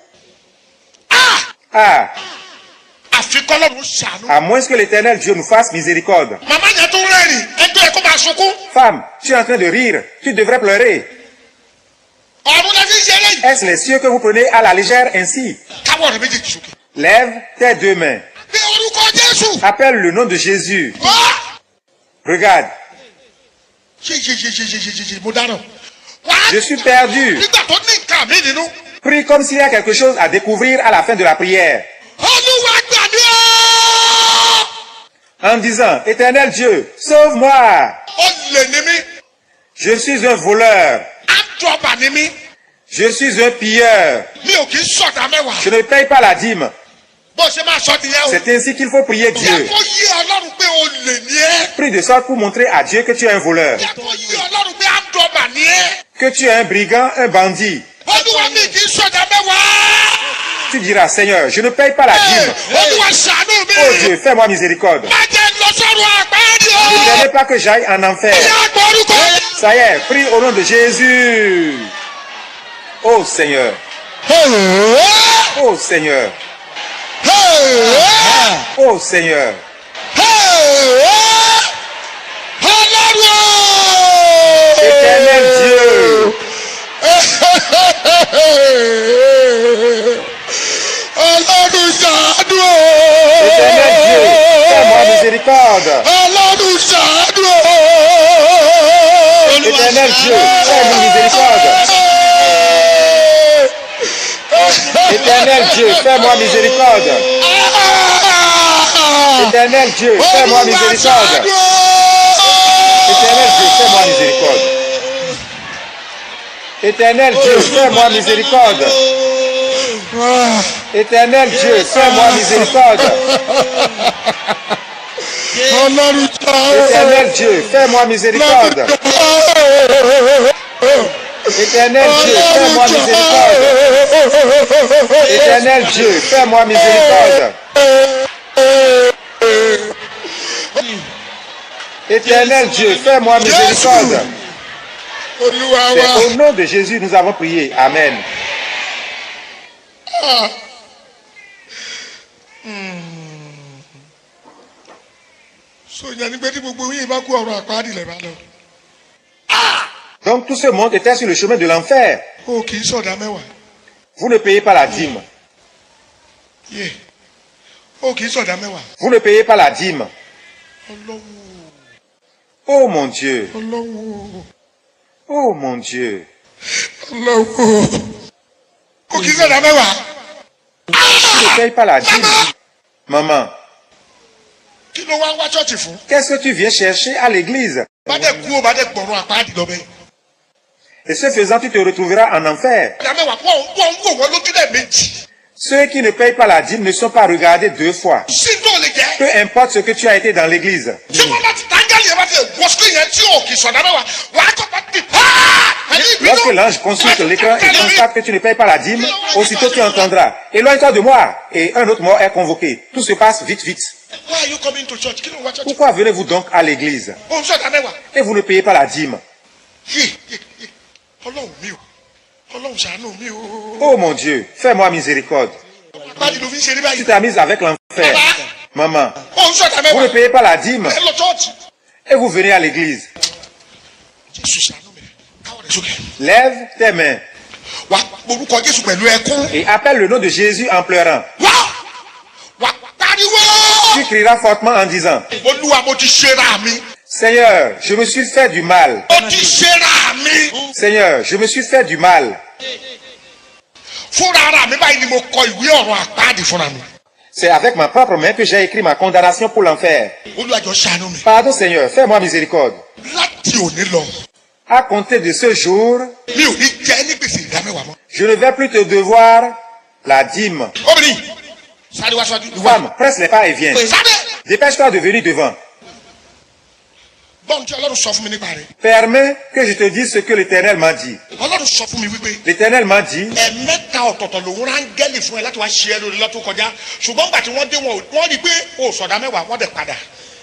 Ah, Àfi kọ́lọ́run ṣàánú. à moins que l'Éternel Dieu nous fasse miséricorde. Màmá yẹn tó rẹ́rìn ẹgbẹ́ ẹ̀ kó máa sunkún. Femme, tu es en train de rire, tu devrais pleurer. Ọ̀run la fi ń ṣeré yìí. Est-ce les cieux que vous prenez à la légère ainsi? Káwọ́ rẹ̀ méjèèjì sókè. Lève tes deux mains. Bí orúkọ Jésù. Appelle le nom de Jésus. Ah! Regarde, Ṣe mo dáná. Wàá je suis perdu. nígbà tó ní nǹkan mi nínú. Prie comme s'il y a quelque chose à découvrir à la fin de la prière. Olúwa gbà mí o. En disant, Éternel Dieu, sauve-moi. Ó lè ní mí. Je suis un voleur. àdúrà ni mí. Je suis un pilleur. Mi ò kì í sọ̀dá mẹ́wàá. Je ne paye pas la dîme. Bó ṣe máa sọ nìyẹn o. C'est ainsi qu'il faut prier Yẹ Dieu. kó yé Ọlọ́run pé o lè ní ẹ́. Prie de sorte pour montrer à Dieu que tu es un voleur, Yẹ kó yé Ọlọ́run pé àdúrà ni ẹ́. que tu es un brigand, un bandit. Olúwa mi kì í sọ̀dá mẹ́wàá. Tu diras, Seigneur, je ne paye pas la dîme. Olúwa ṣàánú mi. Oh Dieu, fais-moi miséricorde. Má jẹ́ lọ sọ́run àpáàdì o. Ne permets pas que j'aille en enfer. Ìyá àgbà orúkọ. Ça y est, prie au nom de Jésus. Oh Seigneur, oh Seigneur, oh Seigneur. Éternel Dieu, Ọlọ́run ṣàánú o. éternel Dieu, fais-moi miséricorde. Ọlọ́run ṣàánú o. Éternel Dieu, fais-moi miséricorde. Éternel Dieu, fais-moi miséricorde. Éternel Dieu, fais-moi miséricorde. Éternel Dieu, fais-moi miséricorde. Éternel Dieu, fais-moi miséricorde. Éternel Dieu, fais-moi miséricorde. Éternel Dieu, fais-moi miséricorde. Éternel Dieu, fais-moi miséricorde. Éternel Dieu, fais-moi miséricorde. Éternel Dieu, fais-moi miséricorde. C'est au nom de Jésus nous avons prié. Amen. Donc tout ce monde était sur le chemin de l'enfer. O kì í sọ̀dá mẹ́wàá. Vous ne payez pas la dîme. Yé. O kì í sọ̀dá mẹ́wàá. Vous ne payez pas la dîme. Ọlọ́run. Oh mon Dieu. Ọlọ́run. Oh mon Dieu. Ọlọ́run. O kì í sọ̀dá mẹ́wàá. Tu ne payes pas la dîme. Maman, Kí ló wá ń wá ṣọ́ọ̀ṣì fún? qu'est-ce que tu viens chercher à l'église? Bá dẹ̀ kú o, bá dẹ̀ gbọ̀run àpáàdì lọ bẹ́ẹ̀. Et ce faisant, tu te retrouveras en enfer. Ìdá mẹ́wàá wọ́n ń wò wọ́n lójú lẹ́ẹ̀mejì. Ceux qui ne payent pas la dîme ne sont pas regardés deux fois. Sí tó lè jẹ́. Peu importe ce que tu as été dans l'église. Tí wọ́n bá ti tángẹ́lì yẹn bá ti wọ́ sí yẹn tí o kì í sọ̀dá mẹ́wàá, wà á kọ́ bá ti pa. Lorsque l'ange consulte l'écran et constate que tu ne payes pas la dîme, aussitôt tu entendras, éloigne-toi de moi, et un autre mort est convoqué. Tout se passe vite, vite. Why are you coming to church? Kí ló ń wá church? Pourquoi venez-vous donc à l'église O ń sọ̀dá mẹ́wàá. et vous ne payez pas la dîme? Yé. Ọlọ́run mi o. Ọlọ́run ṣàánú mi o. Oh mon Dieu, fais-moi miséricorde. Àpáàdì ló fi ń ṣe ní Tu báyìí. t'as mise avec l'enfer. Maman, O ń sọ̀dá vous ne mẹ́wàá. payez pas la dîme Ẹ lọ church. et vous venez à l'église. Jésù ṣàánú mi. Káwọ́ rẹ̀ sókè. Lève tes mains Wà á orúkọ Jésù pẹ̀lú ẹkún. et appelle le nom de Jésus en pleurant. Wà á pariwo. Tu crieras fortement en disant, Olúwa mo ti ṣera mi. Seigneur, je me suis fait du mal. Mo ti ṣera mi. Seigneur, je me suis fait du mal. Fúnra ara mi báyìí ni mo kọ ìwé ọ̀run àpáàdì fúnra mi. C'est avec ma propre main que j'ai écrit ma condamnation pour l'enfer. Olúwa jọ̀ọ́ ṣàánú mi. Pardon Seigneur, fais-moi miséricorde. Láti òní lọ, À compter de ce jour, mi ò ní jẹ́ ní gbèsè ìdámẹ́wàá mọ́. je ne vais plus te devoir la dîme. Obìnrin, sáré wá síwájú. Femme, presse les pas et viens. Sáré. Dépêche-toi de venir devant. Bọ́ọ̀n tí Ọlọ́run sọ fún mi nípa rẹ̀. Permets que je te dise ce que l'Éternel m'a dit. Ọlọ́run sọ fún mi wípé L'Éternel m'a dit, ẹ̀mẹ́ta ọ̀tọ̀ọ̀tọ̀ lòun rángẹ́lì fún ẹ láti wá ṣe ẹ lórí lọ́tún kọjá. Ṣùgbọ́n gbà tí wọ́n dé wọ́n rí pé o sọ̀dá mẹ́wàá wọ́n dẹ̀ padà.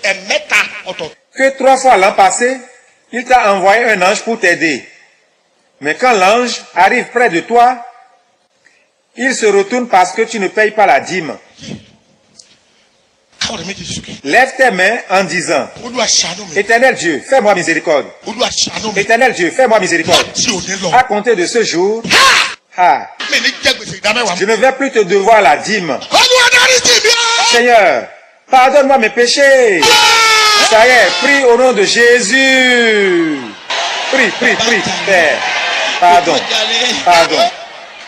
Ẹ̀mẹ́ta ọ̀tọ̀ọ̀tọ̀. que 3 fois l'an passé, il t'a envoyé un ange pour t'aider. Mais quand l'ange arrive près de toi, il se retourne parce que tu ne payes pas la dîme. Káwọ́ rẹ̀ méjì sókè. Lève tes mains en disant, Olúwa ṣàánú mi. Éternel Dieu, fais-moi miséricorde. Olúwa ṣàánú mi. Éternel Dieu, fais-moi miséricorde. Láti òní lọ. À compter de ce jour, Mi ní jẹ́ gbèsè ìdámẹ́wàá je mọ́. ne vais plus te devoir la dîme. Olúwa dáríjì mi o. Seigneur, pardonne-moi mes péchés. Ça y est, prie au nom de Jésus. Prie, prie, prie, Père. Pardon, pardon.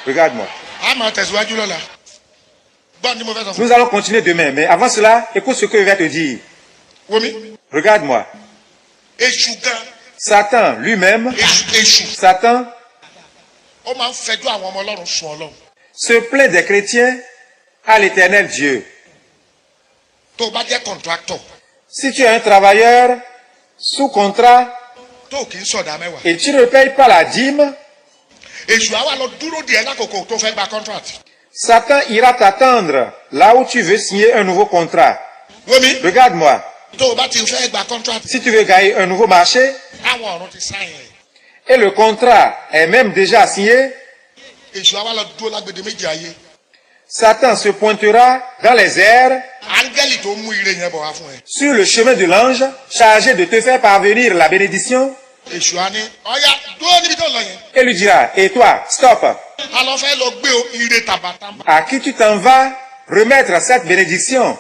Regarde-moi. A máa tẹ̀síwájú lọ́la. Bọ́ọ̀n ni mo fẹ́ sọ fún. Nous allons continuer demain, mais avant cela, écoute ce que je vais te dire. Wo mi. Regarde-moi. Èṣù gan. Satan lui-même, Èṣù. Satan ó máa ń fẹjọ́ àwọn ọmọ Ọlọ́run sùn Ọlọ́run. se plaint des chrétiens à l'Éternel Dieu. tó o bá jẹ́ contractor Si tu es un travailleur sous contrat tó o kì í sọ̀dá mẹ́wàá. et tu ne payes pas la dîme, èṣù àwa lọ dúró díẹ̀ lákòókò tó fẹ́ gba contract. Satan ira t'attendre là où tu veux signer un nouveau contrat. wọ́mi Regarde-moi, tó o bá ti fẹ́ gba contract. si tu veux gagner un nouveau marché àwọn ọ̀run ti sáyẹn ẹ̀. et le contrat est même déjà signé, èṣù àwa lọ dúró lágbèdè méjì ayé. Satan se pointera dans les airs áńgẹ́lì tó mú ire yẹn bọ̀ wá fún ẹ. sur le chemin de l'ange chargé de te faire parvenir la bénédiction èṣù á ní ọ̀yá dúró níbi tó lọ yẹn. et lui dira, et toi, stop, a lọ fẹ́ lọ gbé ire tàbátàbà. à qui tu t'en vas remettre cette bénédiction?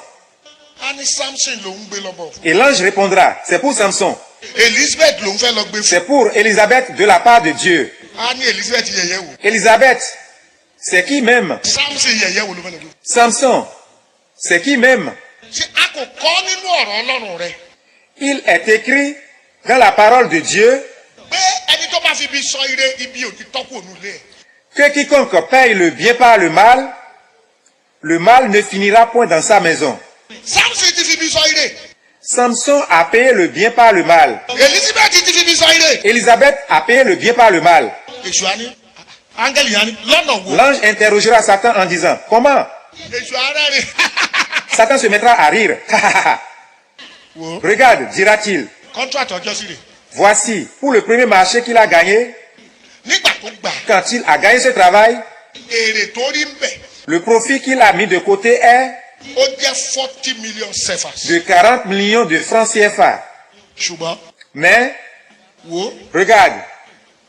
a ní Samson ló ń gbé lọ́bọ̀. Et l'ange répondra, c'est pour Samson, Elizabeth ló ń fẹ́ lọ gbé fún. c'est pour Élisabeth de la part de Dieu. a ní Elizabeth yẹ̀yẹ́ wò. Élisabeth, c'est qui même? Samson yẹ̀yẹ́ wò ló fẹ́ lọ gbé. Samson, c'est qui même? ṣé a kò kọ́ nínú ọ̀rọ̀ Ọlọ́run rẹ. Il est écrit dans la parole de Dieu pé ẹni tó bá fi ibi sọ ire ibi ò ní tọ́kù ònú ilé ẹ̀. que quiconque paye le bien par le mal ne finira point dans sa maison. Samson ti fi ibi sọ ire. Samson a payé le bien par le mal. Elizabeth ti fi ibi sọ ire. Élisabeth a payé le bien par le mal. èṣù á ní áńgẹ́lì yẹn á ní lọ́nà wo. L'ange interrogera Satan en disant, comment? èṣù ara rẹ̀. Satan se mettra à rire. wo Regarde, dira-t-il, contract ọjọ́ sí rè. voici, pour le premier marché qu'il a gagné, nígbà tó gbà quand il a gagné ce travail, èrè tó rí ń bẹ̀ le profit qu'il a mis de côté est ó jẹ́ 40 million cefas. de 40 millions de francs CFA. ṣùgbọ́n Mais, wo regarde,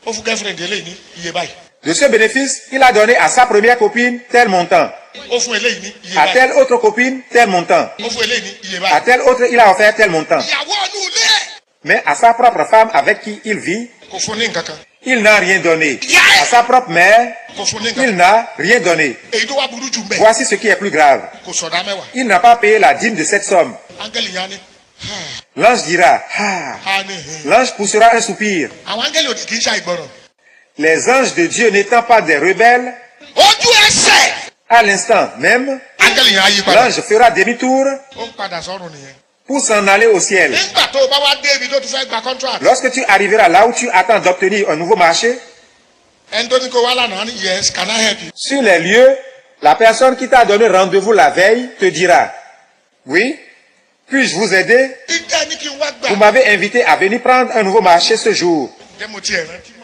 ó fún girlfriend eléyìí ní iye báyìí. de ce bénéfice, il a donné à sa première copine tel montant, ó fún eléyìí ní iye à báyìí. telle autre copine tel montant, ó fún eléyìí ní iye à báyìí. telle autre il a offert tel montant. ìyàwó ọdún ilé ẹ̀ Mais à sa propre femme avec qui il vit, kò fún ní nǹkan kan. il n'a rien donné. À sa propre mère, kò fún ní nǹkan il kan. n'a rien donné. èyí tó wá burú jù ń bẹ̀ Voici ce qui est plus grave. kò sọ̀dá mẹ́wàá. Il n'a pas payé la dîme de cette somme. áńgẹ́lì yẹn á ní L'ange dira, ah. á ní. L'ange poussera un soupir. àwọn áńgẹ́lì òdì kì í ṣàìgbọràn. Les anges de Dieu n'étant pas des rebelles, ojú ẹsẹ̀. à l'instant même, áńgẹ́lì yẹn á yí padà. l'ange fera demi-tour ó ń padà sọ́run nìyẹn. pour s'en aller au ciel. nígbà tó o bá wá dé ibi tó ti fẹ́ gba contract. Lorsque tu arriveras là où tu attends d'obtenir un nouveau marché, ẹni tó ní kó wá lánàá ní yes can I help you. sur les lieux, la personne qui t'a donné rendez-vous la veille te dira, oui, puis-je vous aider? ìtẹ́ ní kí n wá gbà. Vous m'avez invité à venir prendre un nouveau marché ce jour. ǹjẹ́ mo ti ẹ̀ rántí mọ́.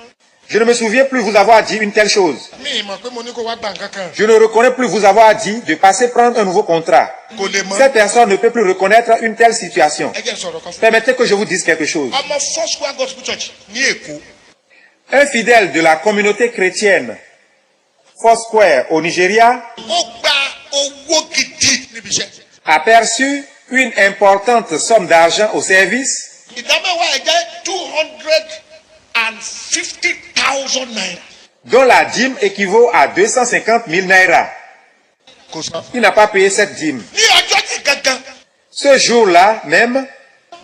Je ne me souviens plus vous avoir dit une telle chose. mi ì mọ̀ pé mo ní kó wá gbà nǹkan kan. Je ne reconnais plus vous avoir dit de passer prendre un nouveau contrat. kò lè mọ̀. Cette personne ne peut plus reconnaître une telle situation. ẹ jẹ́ sọ̀rọ̀ kan fún mi. Permettez que je vous dise quelque chose. ọmọ First Square Gospel Church ní Èkó. Un fidèle de la communauté chrétienne Foursquare au Nigeria ó gba owó gidi níbi iṣẹ́. a perçu une importante somme d'argent au service ìdámẹ́wàá ẹ̀ jẹ́ 250,000 naira. dont la dîme équivaut à 250 000 naira. kò sọ. Il n'a pas payé cette dîme. ní ọjọ́ yẹn gangan Ce jour-là même,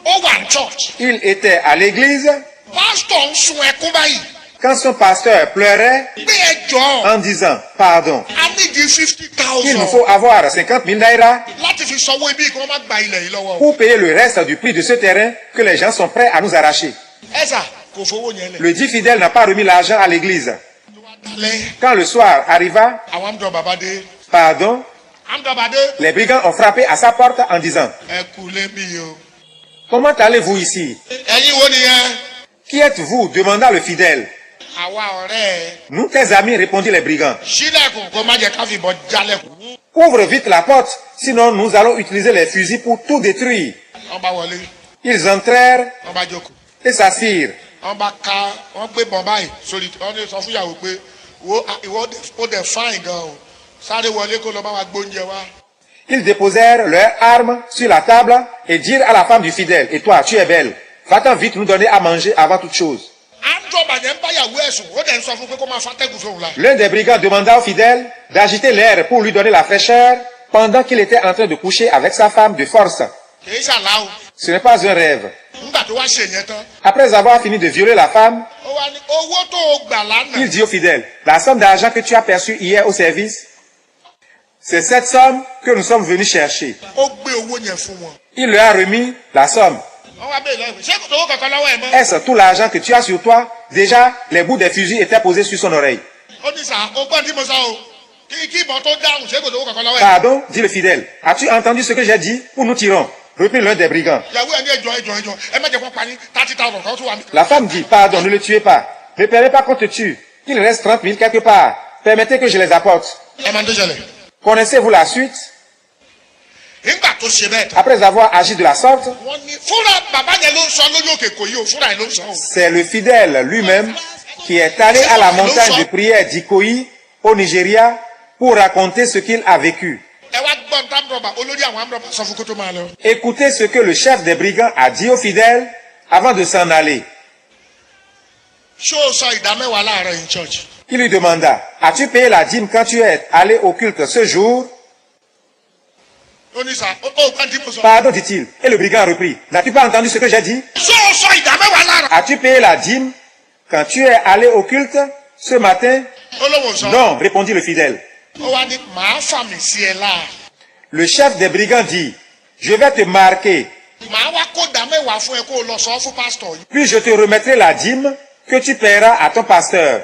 ó wà ní church. il était à l'église pásítọ̀ ń sun ẹkún báyìí. quand son pasteur pleurait pé ẹ jọ en disant « Pardon, a ní di il nous 50,000 faut avoir 50 000 naira láti fi sanwó ibi kí wọ́n má gba ilẹ̀ yìí lọ́wọ́. pour payer le reste du prix de ce terrain que les gens sont prêts à nous arracher. ẹ sà kò fowó yẹn lẹ̀. Le dit fidèle n'a pas remis l'argent à l'église. lẹ́ Quand le soir arriva, àwọn amúdọ̀ bàbá dé. pardon, amúdọ̀ bàbá dé. les brigands ont frappé à sa porte en disant ẹ kú lébi o. « Comment allez-vous ici? ẹ̀yin wo nìyẹn. Qui êtes-vous » demanda le fidèle. àwa ọ̀rẹ́ ẹ. Nous tes amis, répondit les brigands. sílẹ̀kùn kó má jẹ́ ká fìbọn jálẹ̀kùn. Ouvre vite la porte, sinon nous allons utiliser les fusils pour tout détruire. wọ́n bá wọlé. Ils entrèrent wọ́n bá jókòó. et s'assirent. wọ́n bá ká wọ́n gbé bọ̀n báyìí sórí wọ́n ní sọ fún ìyàwó pé wo ìwọ ó dẹ̀ fáìn gan o sáré wọlé kó lọ bá wa gbóúnjẹ wá. Ils déposèrent leurs armes sur la table et dirent à la femme du fidèle, « Et toi, tu es belle. Va-t'en vite nous donner à manger avant toute chose. » àńdọ̀bà yẹn ń bá ìyàwó ẹ̀sùn ó dẹ̀ ń sọ fún pé kó máa fàtẹ́gùn sóhun la. L'un des brigands demanda au fidèle d'agiter l'air pour lui donner la fraîcheur pendant qu'il était en train de coucher avec sa femme de force. kì í ṣàlàó. Ce n'est pas un rêve. nígbà nígbà tó wá ṣe yẹn tán Après avoir fini de violer la femme, ó wá ní owó tó o gbà lánàá il dit au fidèle, la somme d'argent que tu as perçue hier au service, c'est cette somme que nous sommes venus chercher. ó gbé owó yẹn fún wọn. Il leur a remis la somme. wọ́n wá bẹ́ẹ̀ lọ́wọ́ ṣé kò tó owó kankan lọ́wọ́ ẹ̀ mọ́. Est-ce tout l'argent que tu as sur toi? Déjà, les bouts des fusils étaient posés sur son oreille. ó ní sà ó gbọ́n tí mo sọ o kí ìbọn tó dáhùn ṣé kò tó owó kankan lọ́wọ́ ẹ̀. Pardon, dit le fidèle. As-tu entendu ce que j'ai dit? Où nous tirons? Reprit l'un des brigands. ìyàwó ẹ̀ ní ẹjọ́ ẹ má jẹ́ kó pa ní 30,000 kan tó wà ní. La femme dit, pardon, ne le tuez pas. Ne permets pas qu'on te tue. Il reste 30 000 quelque part. Permettez que je les apporte. ẹ máa ń tó ṣẹlẹ̀. Connaissez-vous la suite? nígbà tó ṣe bẹ́ẹ̀ tán. Après avoir agi de la sorte, wọ́n ní fúnra bàbá yẹn ló ń sọ lórí òkè kò yí o fúnra yẹn ló ń sọ o. c'est le fidèle lui-même qui est allé à la montagne de prière d'Ikoyi, au Nigeria, pour raconter ce qu'il a vécu. ẹ wá gbọ́n tá amúrọ̀bà olórí àwọn amúrọ̀bà sọ fún kó tó máa lọ. Écoutez ce que le chef des brigands a dit aux fidèles avant de s'en aller. ṣé o sọ ìdá mẹ́wàá láàárọ̀ in church. Il lui demanda, as-tu payé la dîme quand tu es allé au culte ce jour? ó ní sà ó gbọ́n tí mo sọ. Pardon, dit-il. Et le brigand reprit, n'as-tu pas entendu ce que j'ai dit? ṣé o sọ ìdá mẹ́wàá láàárọ̀. As-tu payé la dîme quand tu es allé au culte ce matin? ó lóun sọ. Non, répondit le fidèle. ó wá ní màá fàmì sí ẹ láà. Le chef des brigands dit, je vais te marquer, màá wá kó ìdá mẹ́wàá fún ẹ kó o lọ sọ fún pásítọ̀ yìí. puis je te remettrai la dîme que tu paieras à ton pasteur.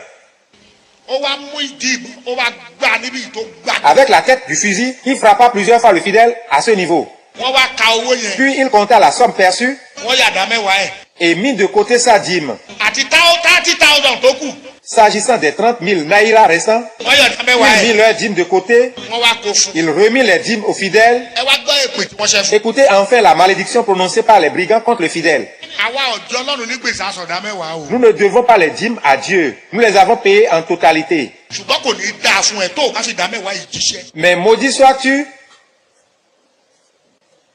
ó wá mú ìdí ìbọn ó wá gbà níbi tó gbà. Avec la tête du fusil, il frappa plusieurs fois le fidèle à ce niveau. wọ́n wá ka owó yẹn. Puis il compta la somme perçue wọ́n yà ìdá mẹ́wàá ẹ̀. et mit de côté sa dîme. àti 30,000 tó kù. S'agissant des 30 000 naïras restants, wọ́n yà ìdá mẹ́wàá il mit ẹ̀. leur dîme de côté, wọ́n wá kó fún. il remit les dîmes aux fidèles. ẹ wá gbọ́ èpè tí wọ́n ṣe fún. Écoutez enfin la malédiction prononcée par les brigands contre le fidèle. àwa ọ̀jọ́ ọlọ́run ní gbèsè aṣọ ìdá mẹ́wàá o. Nous ne devons pas les dîmes à Dieu. Nous les avons payés en totalité. ṣùgbọ́n kò ní í dáa fún ẹ tó o bá fi ìdá mẹ́wàá yìí jíṣẹ́. Mais maudit sois-tu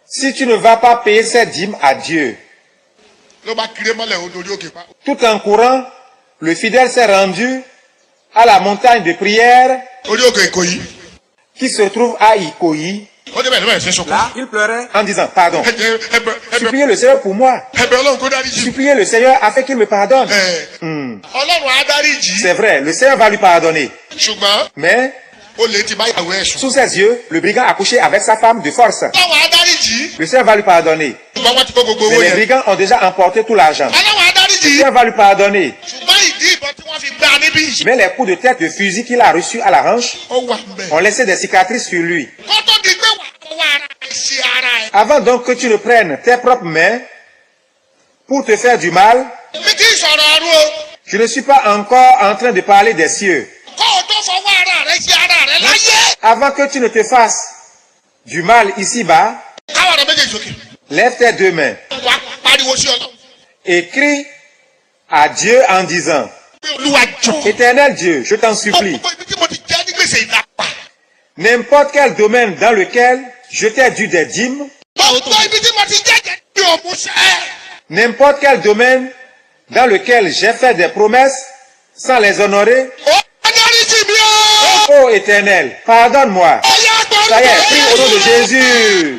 si tu ne vas pas payer cette dîme à Dieu. ló bá kiri mọ́lẹ̀ o lórí òkè pa. Tout en courant, le fidèle s'est rendu à la montagne de prière orí òkè Ìkòyí. qui se trouve à Ikoyi ó débẹ̀ ló bẹ̀rẹ̀ sí sunkún. Là, il pleurait en disant, pardon, ẹ̀bẹ̀ suppliez le Seigneur pour moi. Ọlọ́run kó dáríjì. Suppliez le Seigneur afin qu'il me pardonne. Ọlọ́run á dáríjì. C'est vrai, le Seigneur va lui pardonner. ṣùgbọ́n Mais, ó lè ti bá ìyàwó ẹ̀ sùn. sous ses yeux, le brigand a couché avec sa femme de force. Ọlọ́run á dáríjì. Le Seigneur va lui pardonner. ṣùgbọ́n wọ́n ti kó gbogbo Mais owó les yẹn. brigands ont déjà emporté tout l'argent. Ọlọ́run á Le dáríjì. Seigneur va lui pardonner. ṣùgbọ́n ìdí ìbọn tí wọ́n fi gbá níbí. Mais les coups de tête de fusil qu'il a reçus à la hanche ó wà mbẹ̀. ont laissé des cicatrices sur lui. kó tó di pé wà á wá ara ẹ̀ sí ara ẹ̀. Avant donc que tu ne prennes tes propres mains pour te faire du mal, mi kì í sọ̀rọ̀ ọ̀run o. je ne suis pas encore en train de parler des cieux. kó o tó fọwọ́ ara rẹ̀ sí ara rẹ̀ láyé. Avant que tu ne te fasses du mal ici-bas, káwọn ọ̀rọ̀ méjèèjì sókè. lève tes deux mains wà á pariwo sí Ọlọ́run. et crie à Dieu en disant, pé Olúwa jọ̀ọ́. Éternel Dieu, je t'en supplie, gbogbo ibi tí mo ti jẹ́ ní gbèsè ìdápa. n'importe quel domaine dans lequel je t'ai dû des dîmes, gbogbo ibi tí mo ti jẹ́ jẹ́ ní òmùsẹ́. n'importe quel domaine dans lequel j'ai fait des promesses sans les honorer, ó dáríjì mi o. ô Éternel, pardonne-moi. ó yá gbọ́dọ̀. Ça y est, prie au nom de Jésus.